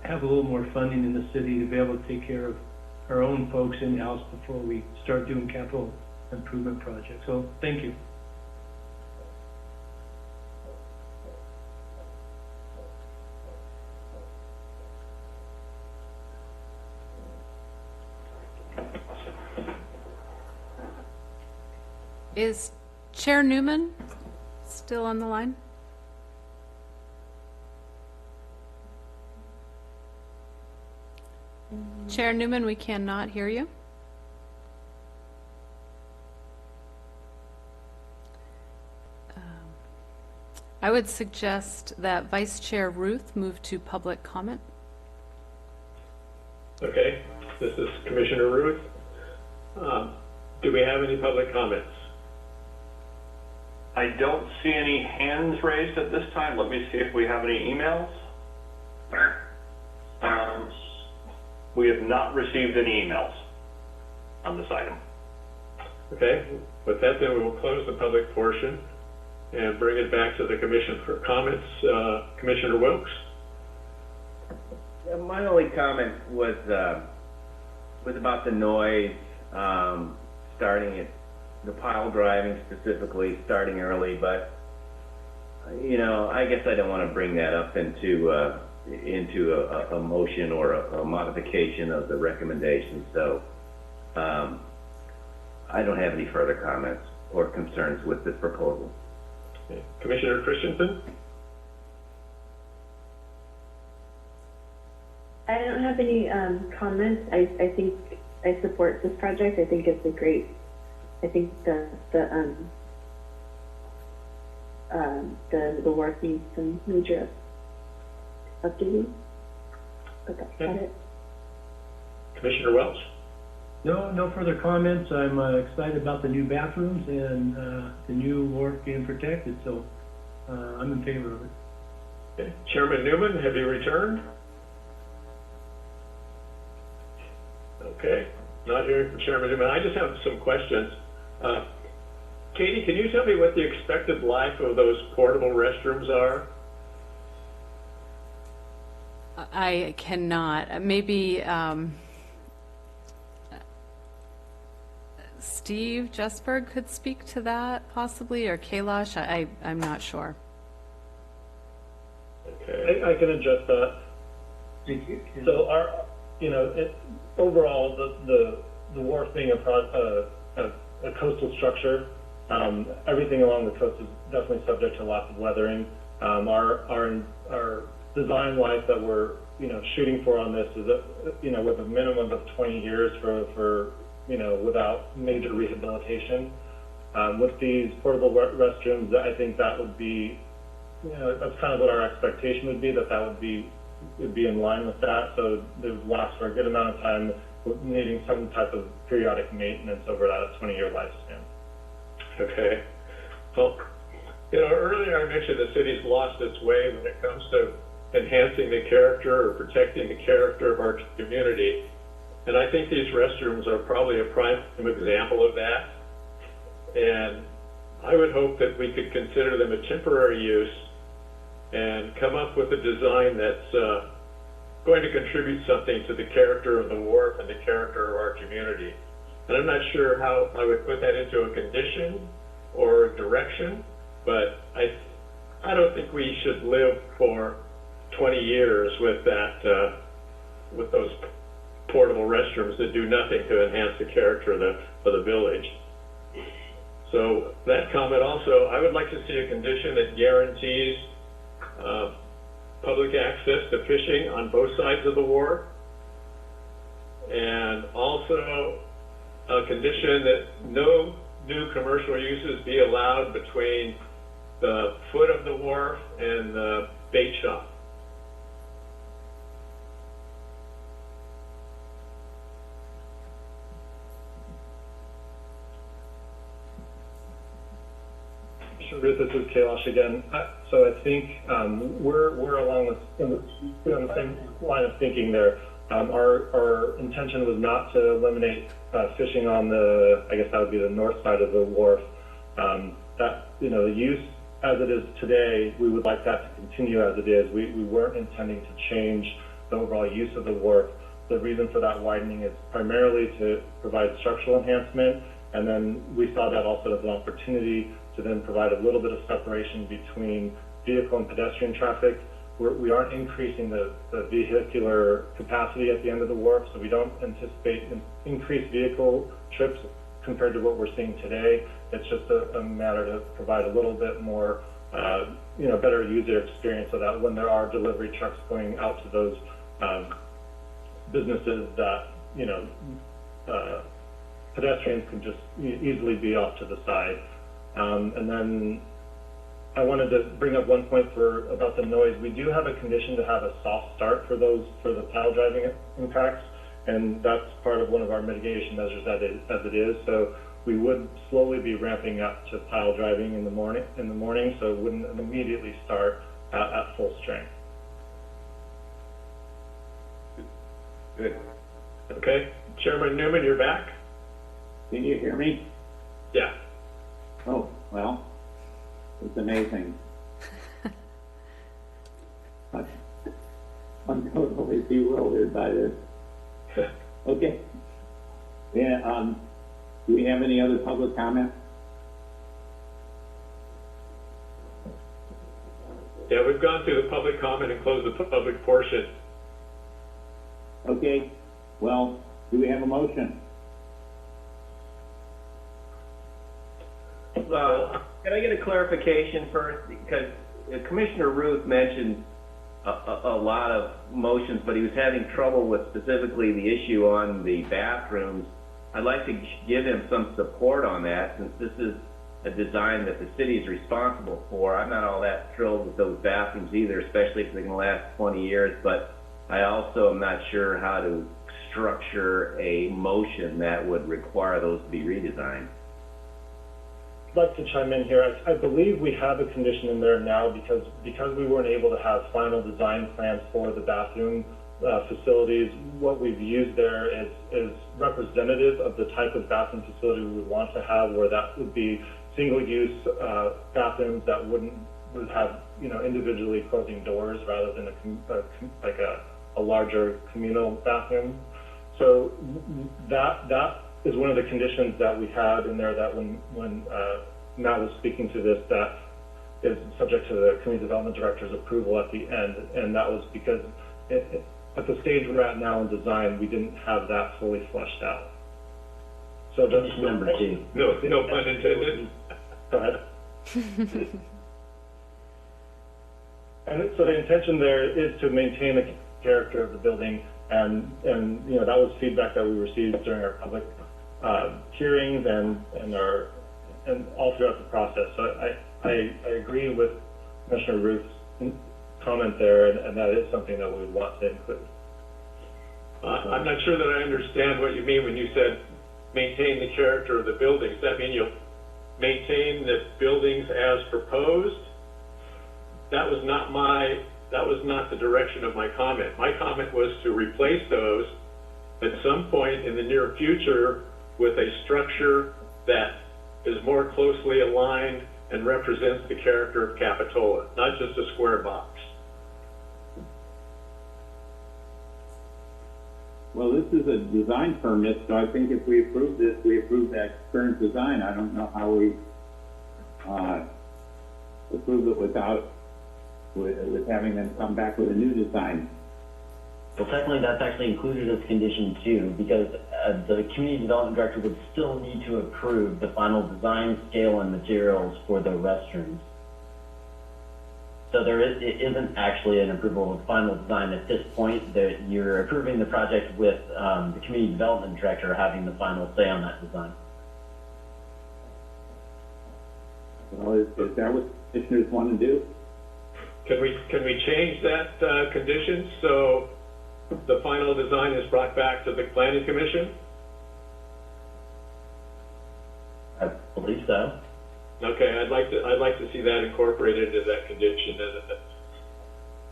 have a little more funding in the city to be able to take care of our own folks in-house before we start doing capital improvement projects. So thank you. Is Chair Newman still on the line? Chair Newman, we cannot hear you. I would suggest that Vice Chair Ruth move to public comment. Okay, this is Commissioner Ruth. Do we have any public comments? I don't see any hands raised at this time. Let me see if we have any emails. We have not received any emails on this item. Okay, with that then we will close the public portion and bring it back to the commission for comments. Commissioner Wilkes? Yeah, my only comment was about the noise, starting at the pile driving specifically, starting early, but you know, I guess I don't want to bring that up into a motion or a modification of the recommendation. So I don't have any further comments or concerns with this proposal. Okay. Commissioner Christensen? I don't have any comments. I think I support this project. I think it's a great. I think the work needs some major updating. But that's about it. Commissioner Welch? No further comments. I'm excited about the new bathrooms and the new wharf being protected, so I'm in favor of it. Okay. Chairman Newman, have you returned? Okay, not hearing from Chairman Newman. I just have some questions. Katie, can you tell me what the expected life of those portable restrooms are? I cannot. Maybe Steve Jesberg could speak to that possibly, or Kailash. I'm not sure. Okay. I can address that. Thank you. So overall, the wharf being a coastal structure, everything along the coast is definitely subject to lots of weathering. Our design life that we're shooting for on this is with a minimum of 20 years for without major rehabilitation. With these portable restrooms, I think that would be that's kind of what our expectation would be, that would be would be in line with that, so they would last for a good amount of time, needing some type of periodic maintenance over that 20-year lifespan. Okay. Well, you know, earlier I mentioned the city's lost its way when it comes to enhancing the character or protecting the character of our community. And I think these restrooms are probably a prime example of that. And I would hope that we could consider them a temporary use and come up with a design that's going to contribute something to the character of the wharf and the character of our community. And I'm not sure how I would put that into a condition or a direction, but I don't think we should live for 20 years with that, with those portable restrooms that do nothing to enhance the character of the village. So that comment also, I would like to see a condition that guarantees public access to fishing on both sides of the wharf, and also a condition that no new commercial uses be allowed between the foot of the wharf and the bait shop. Ruth, this is Kailash again. So I think we're along on the same line of thinking there. Our intention was not to eliminate fishing on the, I guess that would be the north side of the wharf. That, you know, the use as it is today, we would like that to continue as it is. We weren't intending to change the overall use of the wharf. The reason for that widening is primarily to provide structural enhancement, and then we saw that also as an opportunity to then provide a little bit of separation between vehicle and pedestrian traffic. We aren't increasing the vehicular capacity at the end of the wharf, so we don't anticipate increased vehicle trips compared to what we're seeing today. It's just a matter to provide a little bit more, you know, better user experience, so that when there are delivery trucks going out to those businesses, that, you know, pedestrians can just easily be off to the side. And then I wanted to bring up one point about the noise. We do have a condition to have a soft start for the pile driving impacts, and that's part of one of our mitigation measures as it is. So we would slowly be ramping up to pile driving in the morning, so it wouldn't immediately start at full strength. Good. Okay. Chairman Newman, you're back? Can you hear me? Yeah. Oh, well, it's amazing. I'm totally bewildered by this. Okay. Yeah, do we have any other public comment? Yeah, we've gone through the public comment and closed the public portion. Okay. Well, do we have a motion? Can I get a clarification first? Because Commissioner Ruth mentioned a lot of motions, but he was having trouble with specifically the issue on the bathrooms. I'd like to give him some support on that, since this is a design that the city is responsible for. I'm not all that thrilled with those bathrooms either, especially if they're going to last 20 years, but I also am not sure how to structure a motion that would require those to be redesigned. I'd like to chime in here. I believe we have a condition in there now because we weren't able to have final design plans for the bathroom facilities. What we've used there is representative of the type of bathroom facility we would want to have, where that would be single-use bathrooms that would have, you know, individually closing doors rather than a larger communal bathroom. So that is one of the conditions that we had in there, that when Matt was speaking to this, that is subject to the community development director's approval at the end, and that was because at the stage we're at now in design, we didn't have that fully fleshed out. So that's number two. No pun intended. Go ahead. And so the intention there is to maintain the character of the building, and you know, that was feedback that we received during our public hearings and all throughout the process. So I agree with Commissioner Ruth's comment there, and that is something that we would want to include. I'm not sure that I understand what you mean when you said maintain the character of the buildings. Does that mean you'll maintain the buildings as proposed? That was not the direction of my comment. My comment was to replace those at some point in the near future with a structure that is more closely aligned and represents the character of Capitola, not just a square box. Well, this is a design permit, so I think if we approve this, we approve that current design. I don't know how we approve it with having them come back with a new design. Well, technically, that's actually included as condition too, because the community development director would still need to approve the final design, scale, and materials for the restrooms. So it isn't actually an approval of final design at this point. That you're approving the project with the community development director having the final say on that design. Well, is that what commissioners want to do? Can we change that condition so the final design is brought back to the planning commission? I believe so. Okay, I'd like to see that incorporated into that condition,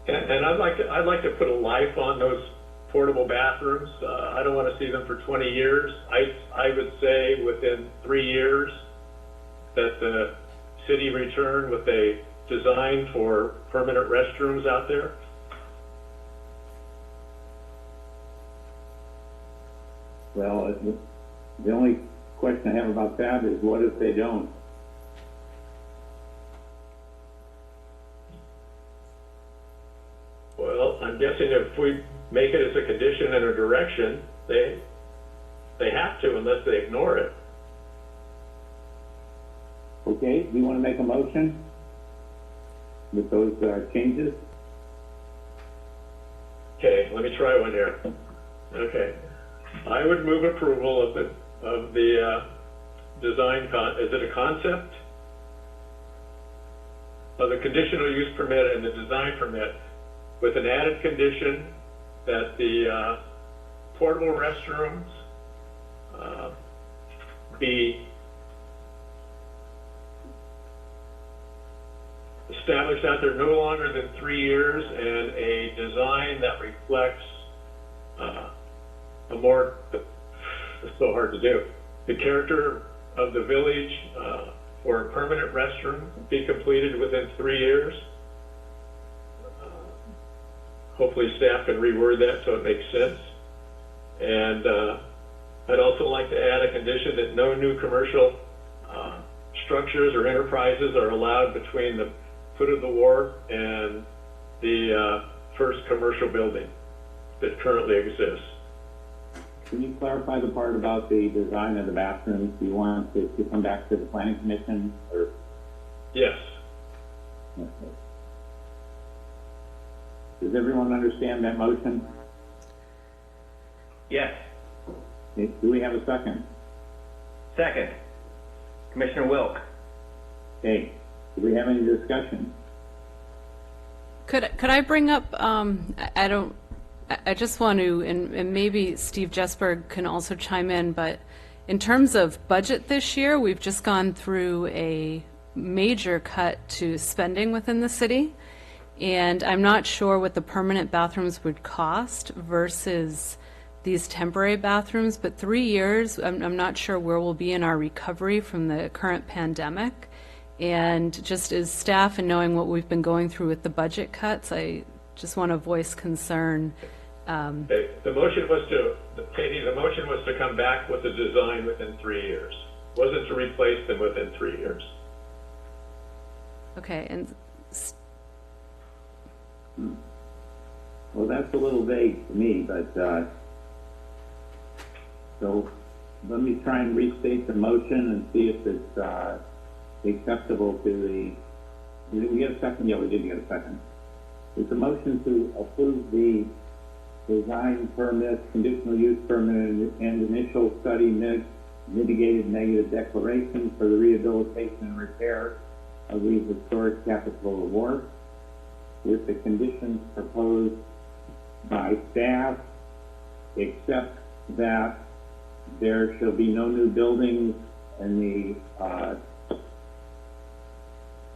and I'd like to put a life on those portable bathrooms. I don't want to see them for 20 years. I would say within 3 years that the city return with a design for permanent restrooms out there. Well, the only question I have about that is what if they don't? Well, I'm guessing if we make it as a condition and a direction, they have to unless they ignore it. Okay, do you want to make a motion with those changes? Okay, let me try one here. Okay, I would move approval of the design is it a concept? Of the conditional use permit and the design permit, with an added condition that the portable restrooms be established out there no longer than 3 years, and a design that reflects it's so hard to do, the character of the village for a permanent restroom be completed within 3 years. Hopefully staff can reword that so it makes sense. And I'd also like to add a condition that no new commercial structures or enterprises are allowed between the foot of the wharf and the first commercial building that currently exists. Can you clarify the part about the design of the bathrooms? Do you want it to come back to the planning commission, or? Yes. Okay. Does everyone understand that motion? Yes. Do we have a second? Second. Commissioner Wilk. Okay. Do we have any discussion? Could I bring up, I just want to, and maybe Steve Jesberg can also chime in, but in terms of budget this year, we've just gone through a major cut to spending within the city. And I'm not sure what the permanent bathrooms would cost versus these temporary bathrooms, but 3 years, I'm not sure where we'll be in our recovery from the current pandemic. And just as staff and knowing what we've been going through with the budget cuts, I just want to voice concern. Okay. The motion was to come back with the design within 3 years. Wasn't to replace them within 3 years. Okay, and Well, that's a little vague to me, but so let me try and restate the motion and see if it's acceptable to the. Did we get a second? Yeah, we did get a second. It's a motion to approve the design permit, conditional use permit, and initial study mitigated negative declaration for the rehabilitation and repair of the historic Capitola Wharf. with the conditions proposed by staff, except that there shall be no new buildings in the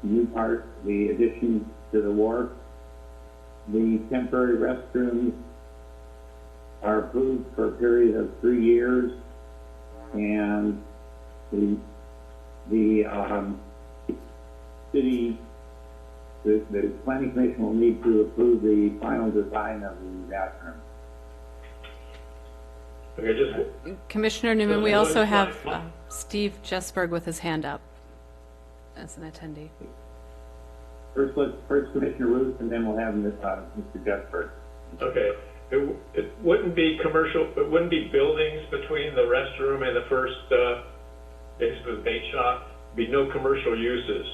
new part, the addition to the wharf. The temporary restrooms are approved for a period of 3 years, and the city, the planning commission will need to approve the final design of the bathroom. Okay, Commissioner Newman, we also have Steve Jesberg with his hand up as an attendee. First Commissioner Ruth, and then we'll have Mr. Jesberg. Okay. It wouldn't be commercial, it wouldn't be buildings between the restroom and the first, basically the bait shop. Be no commercial uses.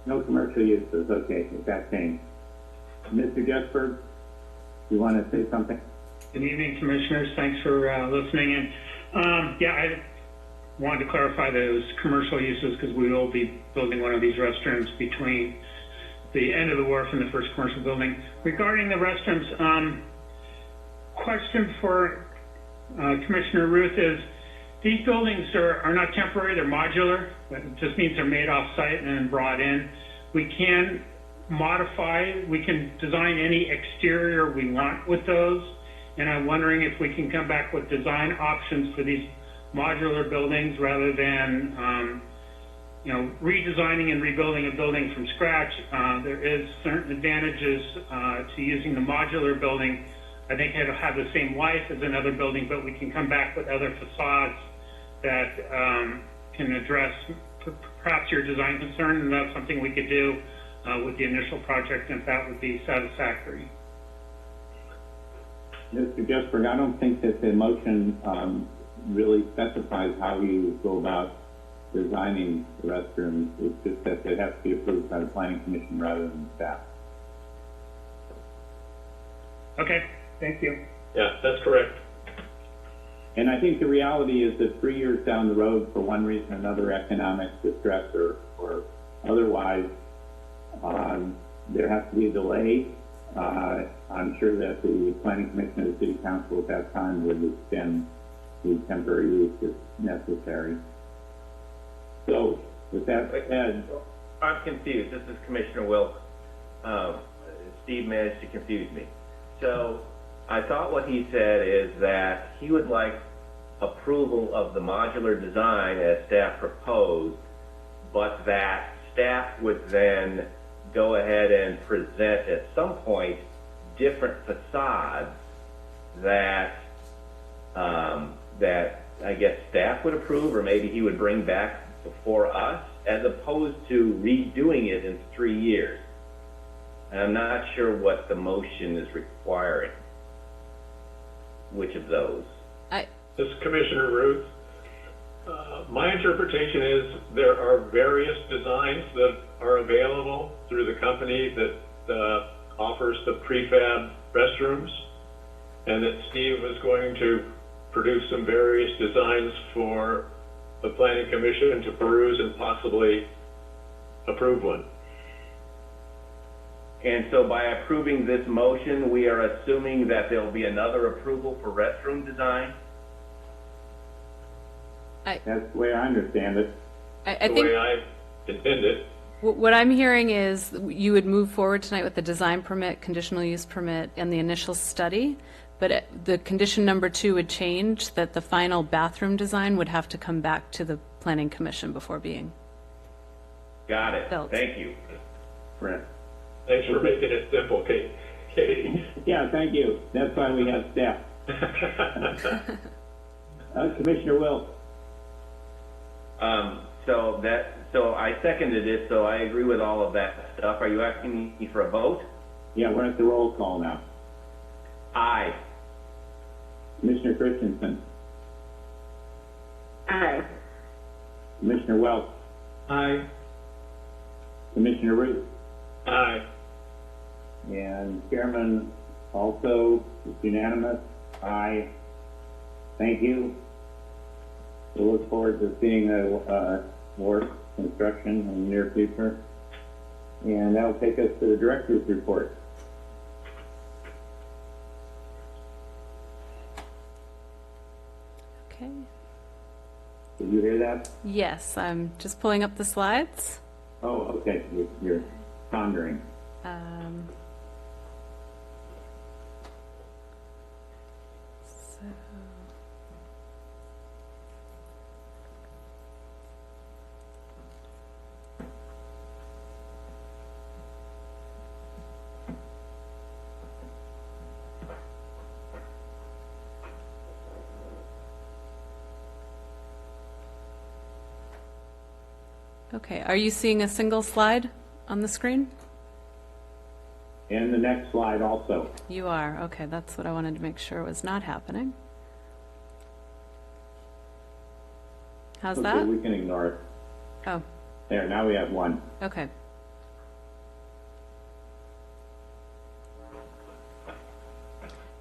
No commercial uses, okay, if that changed. Mr. Jesberg, you want to say something? Good evening, Commissioners. Thanks for listening in. Yeah, I wanted to clarify those commercial uses because we will be building one of these restrooms between the end of the wharf and the first commercial building. Regarding the restrooms, question for Commissioner Ruth is, these buildings are not temporary, they're modular. It just means they're made off-site and then brought in. We can modify, we can design any exterior we want with those. And I'm wondering if we can come back with design options for these modular buildings rather than redesigning and rebuilding a building from scratch. There is certain advantages to using the modular building. I think it'll have the same life as another building, but we can come back with other facades that can address perhaps your design concern, and that's something we could do with the initial project if that would be satisfactory. Mr. Jesberg, I don't think that the motion really specifies how you go about designing the restrooms. It's just that it has to be approved by the Planning Commission rather than staff. Okay, thank you. Yeah, that's correct. And I think the reality is that 3 years down the road, for one reason or another, economic distress or otherwise, there has to be a delay. I'm sure that the Planning Commission and the City Council at that time would extend the temporary use if necessary. So, with that said, I'm confused. This is Commissioner Wilk. Steve managed to confuse me. So, I thought what he said is that he would like approval of the modular design as staff proposed, but that staff would then go ahead and present at some point different facades that that I guess staff would approve, or maybe he would bring back before us, as opposed to redoing it in 3 years. And I'm not sure what the motion is requiring. Which of those? This is Commissioner Ruth. My interpretation is there are various designs that are available through the company that offers the prefab restrooms, and that Steve is going to produce some various designs for the Planning Commission to peruse and possibly approve one. And so by approving this motion, we are assuming that there will be another approval for restroom design? that's the way I understand it. I The think way I intend it. what I'm hearing is you would move forward tonight with the design permit, conditional use permit, and the initial study, but the condition number 2 would change, that the final bathroom design would have to come back to the Planning Commission before being Got it. built. Thank you. Right. Thanks for making it simple, Katie. Yeah, thank you. That's why we have staff. Commissioner Wilk. So I seconded it, so I agree with all of that stuff. Are you asking me for a vote? Yeah, we're at the roll call now. Aye. Commissioner Christensen. Aye. Commissioner Welch. Aye. Commissioner Ruth. Aye. And Chairman also, it's unanimous. Aye. Thank you. We look forward to seeing more construction in the near future. And that'll take us to the director's report. that? Yes, I'm just pulling up the slides. Oh, okay, you're pondering. So, okay, are you seeing a single slide on the screen? And the next slide also. You are. Okay, that's what I wanted to make sure was not happening. How's Okay, that? we can ignore it. Oh, There, now we have one. okay.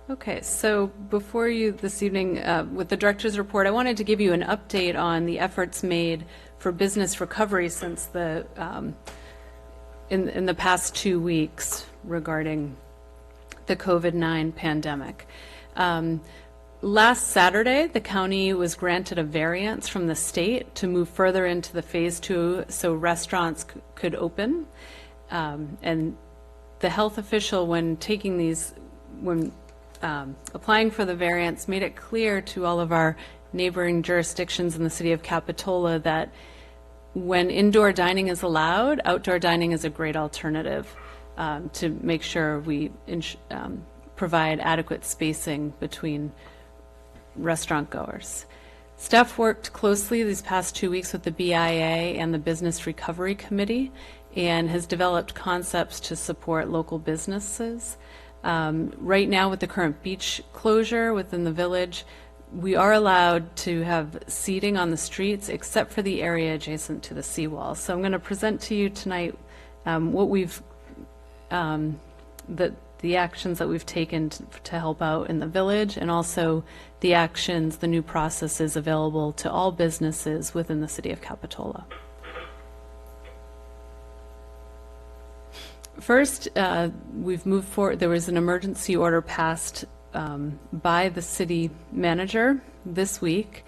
Okay, so before you this evening, with the director's report, I wanted to give you an update on the efforts made for business recovery since the in the past 2 weeks regarding the COVID-19 pandemic. Last Saturday, the county was granted a variance from the state to move further into the phase 2 so restaurants could open. And the health official, when taking these, when applying for the variance, made it clear to all of our neighboring jurisdictions in the city of Capitola that when indoor dining is allowed, outdoor dining is a great alternative to make sure we provide adequate spacing between restaurant goers. Staff worked closely these past 2 weeks with the BIA and the Business Recovery Committee and has developed concepts to support local businesses. Right now, with the current beach closure within the village, we are allowed to have seating on the streets except for the area adjacent to the seawall. So I'm going to present to you tonight what we've, the actions that we've taken to help out in the village, and also the actions, the new processes available to all businesses within the city of Capitola. First, we've moved forward. There was an emergency order passed by the city manager this week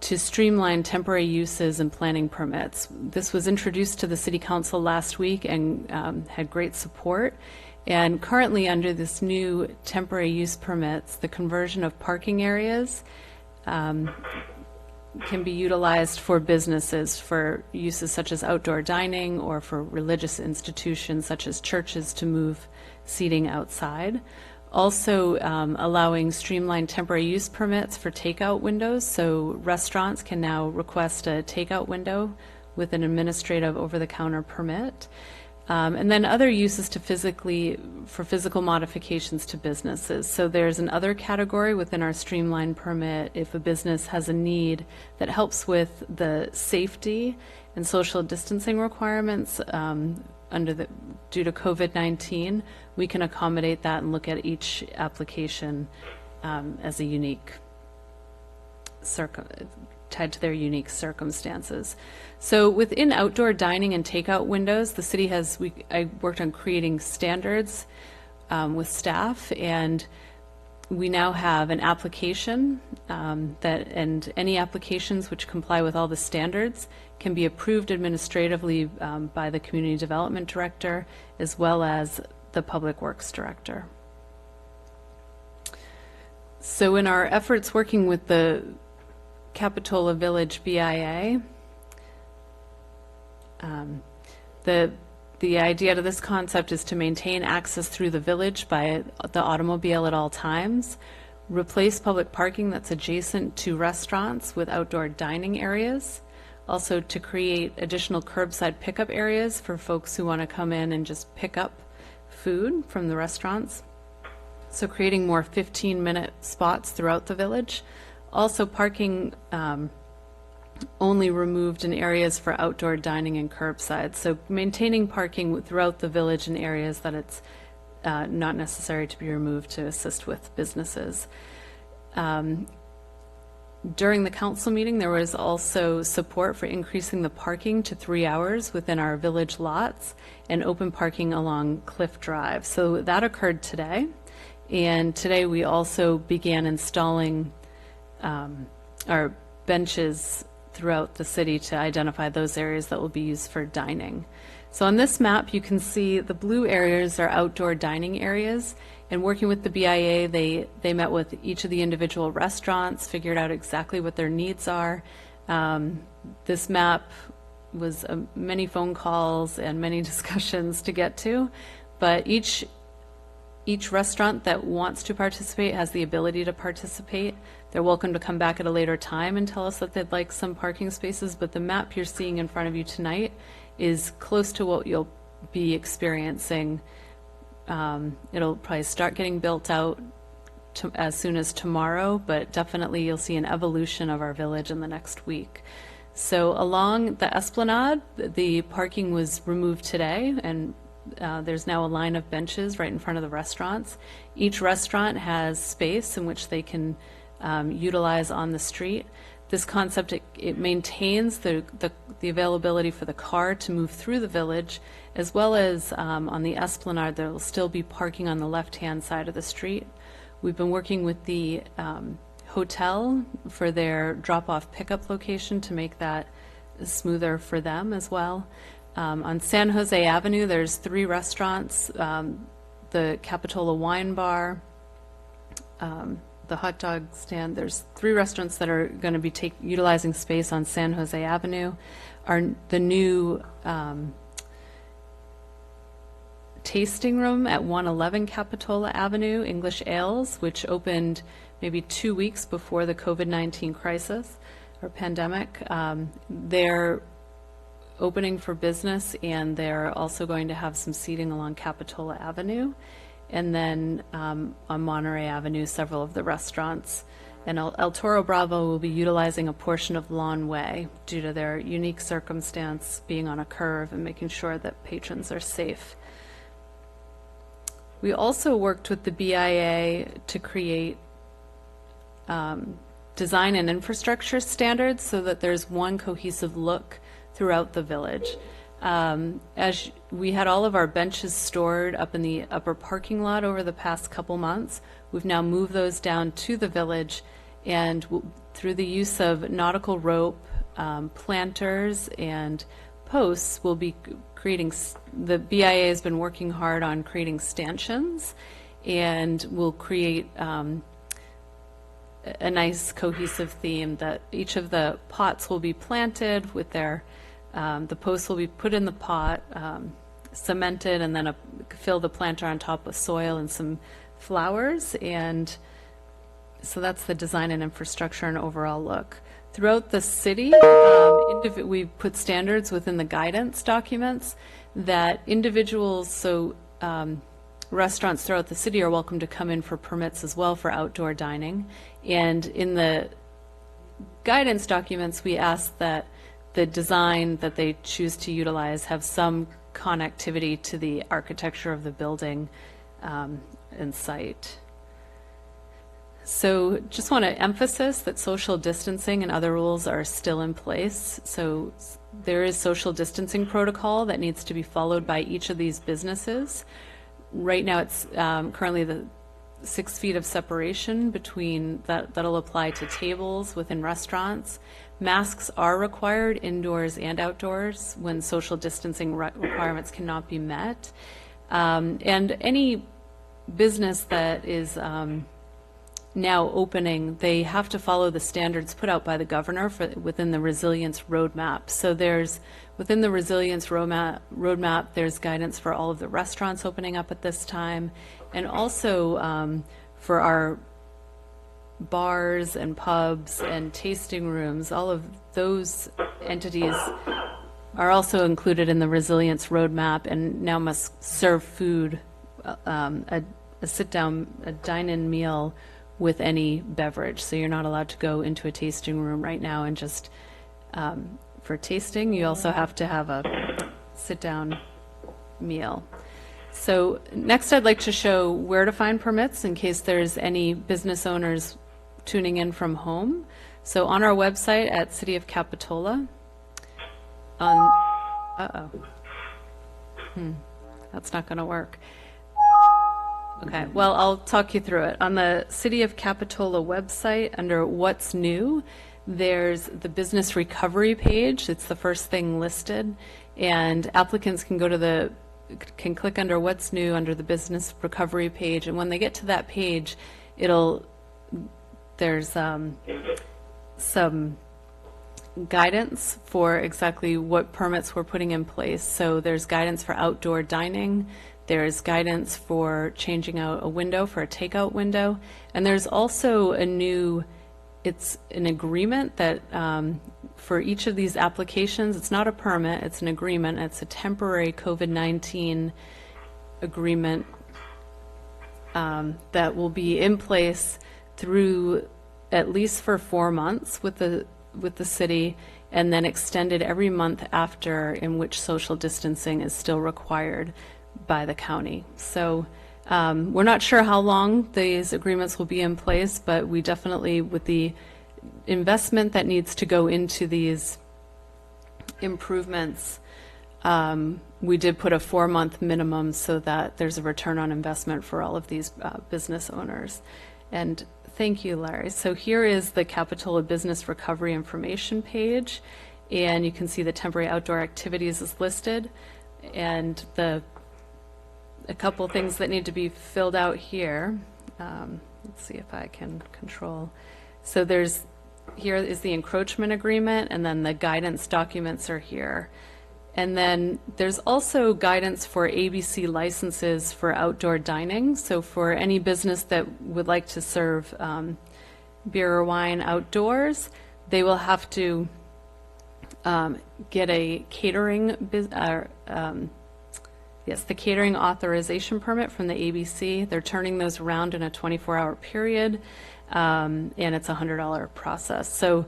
to streamline temporary uses and planning permits. This was introduced to the city council last week and had great support. And currently, under this new temporary use permits, the conversion of parking areas can be utilized for businesses for uses such as outdoor dining or for religious institutions such as churches to move seating outside. Also allowing streamlined temporary use permits for takeout windows, so restaurants can now request a takeout window with an administrative over-the-counter permit. And then other uses to for physical modifications to businesses. So there's an other category within our streamlined permit if a business has a need that helps with the safety and social distancing requirements due to COVID-19, we can accommodate that and look at each application as a unique tied to their unique circumstances. So within outdoor dining and takeout windows, the city I worked on creating standards with staff, and we now have an application and any applications which comply with all the standards can be approved administratively by the community development director as well as the public works director. So in our efforts working with the Capitola Village BIA, the idea to this concept is to maintain access through the village by the automobile at all times, replace public parking that's adjacent to restaurants with outdoor dining areas, also to create additional curbside pickup areas for folks who want to come in and just pick up food from the restaurants. So creating more 15-minute spots throughout the village. Also parking only removed in areas for outdoor dining and curbside. So maintaining parking throughout the village in areas that it's not necessary to be removed to assist with businesses. During the council meeting, there was also support for increasing the parking to 3 hours within our village lots and open parking along Cliff Drive. So that occurred today. And today we also began installing our benches throughout the city to identify those areas that will be used for dining. So on this map, you can see the blue areas are outdoor dining areas. And working with the BIA, they met with each of the individual restaurants, figured out exactly what their needs are. This map was many phone calls and many discussions to get to, but each restaurant that wants to participate has the ability to participate. They're welcome to come back at a later time and tell us that they'd like some parking spaces, but the map you're seeing in front of you tonight is close to what you'll be experiencing. It'll probably start getting built out as soon as tomorrow, but definitely you'll see an evolution of our village in the next week. So along the Esplanade, the parking was removed today, and there's now a line of benches right in front of the restaurants. Each restaurant has space in which they can utilize on the street. This concept, it maintains the availability for the car to move through the village, as well as on the Esplanade, there will still be parking on the left-hand side of the street. We've been working with the hotel for their drop-off pickup location to make that smoother for them as well. On San Jose Avenue, there's 3 restaurants, the Capitola Wine Bar, the hot dog stand. There's 3 restaurants that are going to be utilizing space on San Jose Avenue. The new tasting room at 111 Capitola Avenue, English Ales, which opened maybe 2 weeks before the COVID-19 crisis or pandemic. They're opening for business, and they're also going to have some seating along Capitola Avenue. And then on Monterey Avenue, several of the restaurants. And El Toro Bravo will be utilizing a portion of Lawn Way due to their unique circumstance being on a curve and making sure that patrons are safe. We also worked with the BIA to create design and infrastructure standards so that there's one cohesive look throughout the village. As we had all of our benches stored up in the upper parking lot over the past couple months, we've now moved those down to the village, and through the use of nautical rope, planters, and posts, we'll be creating, the BIA has been working hard on creating stanchions, and we'll create a nice cohesive theme that each of the pots will be planted with their the posts will be put in the pot, cemented, and then fill the planter on top with soil and some flowers. And so that's the design and infrastructure and overall look. Throughout the city, we put standards within the guidance documents that individuals, so restaurants throughout the city are welcome to come in for permits as well for outdoor dining. And in the guidance documents, we ask that the design that they choose to utilize have some connectivity to the architecture of the building and site. So just want to emphasize that social distancing and other rules are still in place. So there is social distancing protocol that needs to be followed by each of these businesses. Right now it's currently the 6 feet of separation between that'll apply to tables within restaurants. Masks are required indoors and outdoors when social distancing requirements cannot be met. And any business that is now opening, they have to follow the standards put out by the governor within the resilience roadmap. So there's, within the resilience roadmap, there's guidance for all of the restaurants opening up at this time, and also for our bars and pubs and tasting rooms. All of those entities are also included in the resilience roadmap and now must serve food, a sit-down, a dine-in meal with any beverage. So you're not allowed to go into a tasting room right now and just for tasting. You also have to have a sit-down meal. So next I'd like to show where to find permits in case there's any business owners tuning in from home. So on our website at City of Capitola, that's not going to work. Okay, well, I'll talk you through it. On the City of Capitola website, under What's New, there's the business recovery page. It's the first thing listed, and applicants can go to can click under what's new under the business recovery page, and when they get to that page, there's some guidance for exactly what permits we're putting in place. So there's guidance for outdoor dining, there's guidance for changing out a window for a takeout window, and there's also it's an agreement that for each of these applications, it's not a permit, it's an agreement, it's a temporary COVID-19 agreement that will be in place through at least for 4 months with the city, and then extended every month after, in which social distancing is still required by the county. So we're not sure how long these agreements will be in place, but we definitely, with the investment that needs to go into these improvements, we did put a 4-month minimum so that there's a return on investment for all of these business owners. And thank you, Larry. So here is the Capitola Business Recovery Information page, and you can see the temporary outdoor activities is listed, and a couple things that need to be filled out here. Let's see if I can control. So here is the encroachment agreement, and then the guidance documents are here. And then there's also guidance for ABC licenses for outdoor dining. So for any business that would like to serve beer or wine outdoors, they will have to get a catering the catering authorization permit from the ABC. They're turning those around in a 24-hour period, and it's a $100 process. So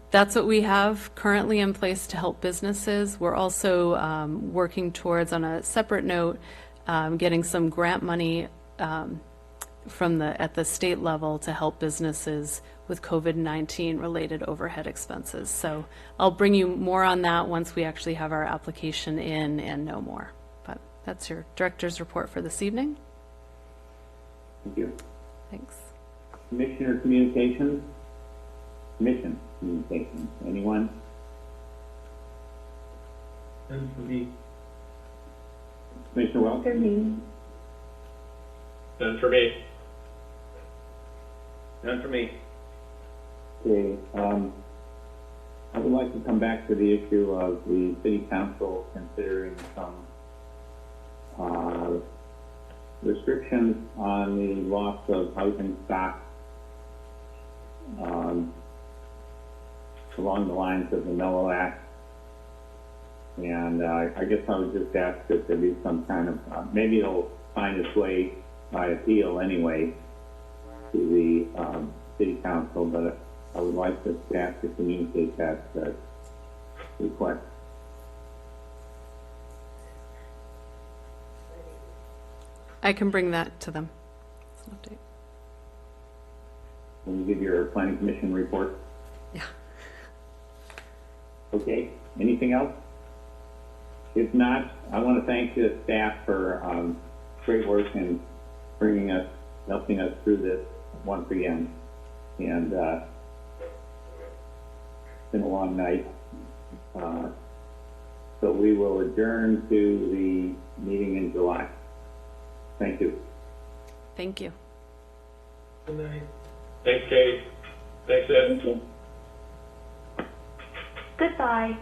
that's what we have currently in place to help businesses. We're also working towards, on a separate note, getting some grant money at the state level to help businesses with COVID-19 related overhead expenses. So I'll bring you more on that once we actually have our application in and know more. But that's your director's report for this evening. Thank you. Thanks. Commissioner Communications? Commission Communications. Anyone? None for me. Commissioner Welch? None for me. None for me. Okay, I would like to come back to the issue of the city council considering some restrictions on the loss of housing stock along the lines of the Mellow Act. And I guess I would just ask that there be some kind of, maybe it'll find its way by appeal anyway to the city council, but I would like the staff to communicate that request. I can bring that to them. It's an update. When you give your planning commission report? Yeah. Okay, anything else? If not, I want to thank the staff for great work in helping us through this once again. And it's been a long night. So we will adjourn to the meeting in July. Thank you. Thank you. Good night. Thanks, Katie. Thanks, Ed. Goodbye.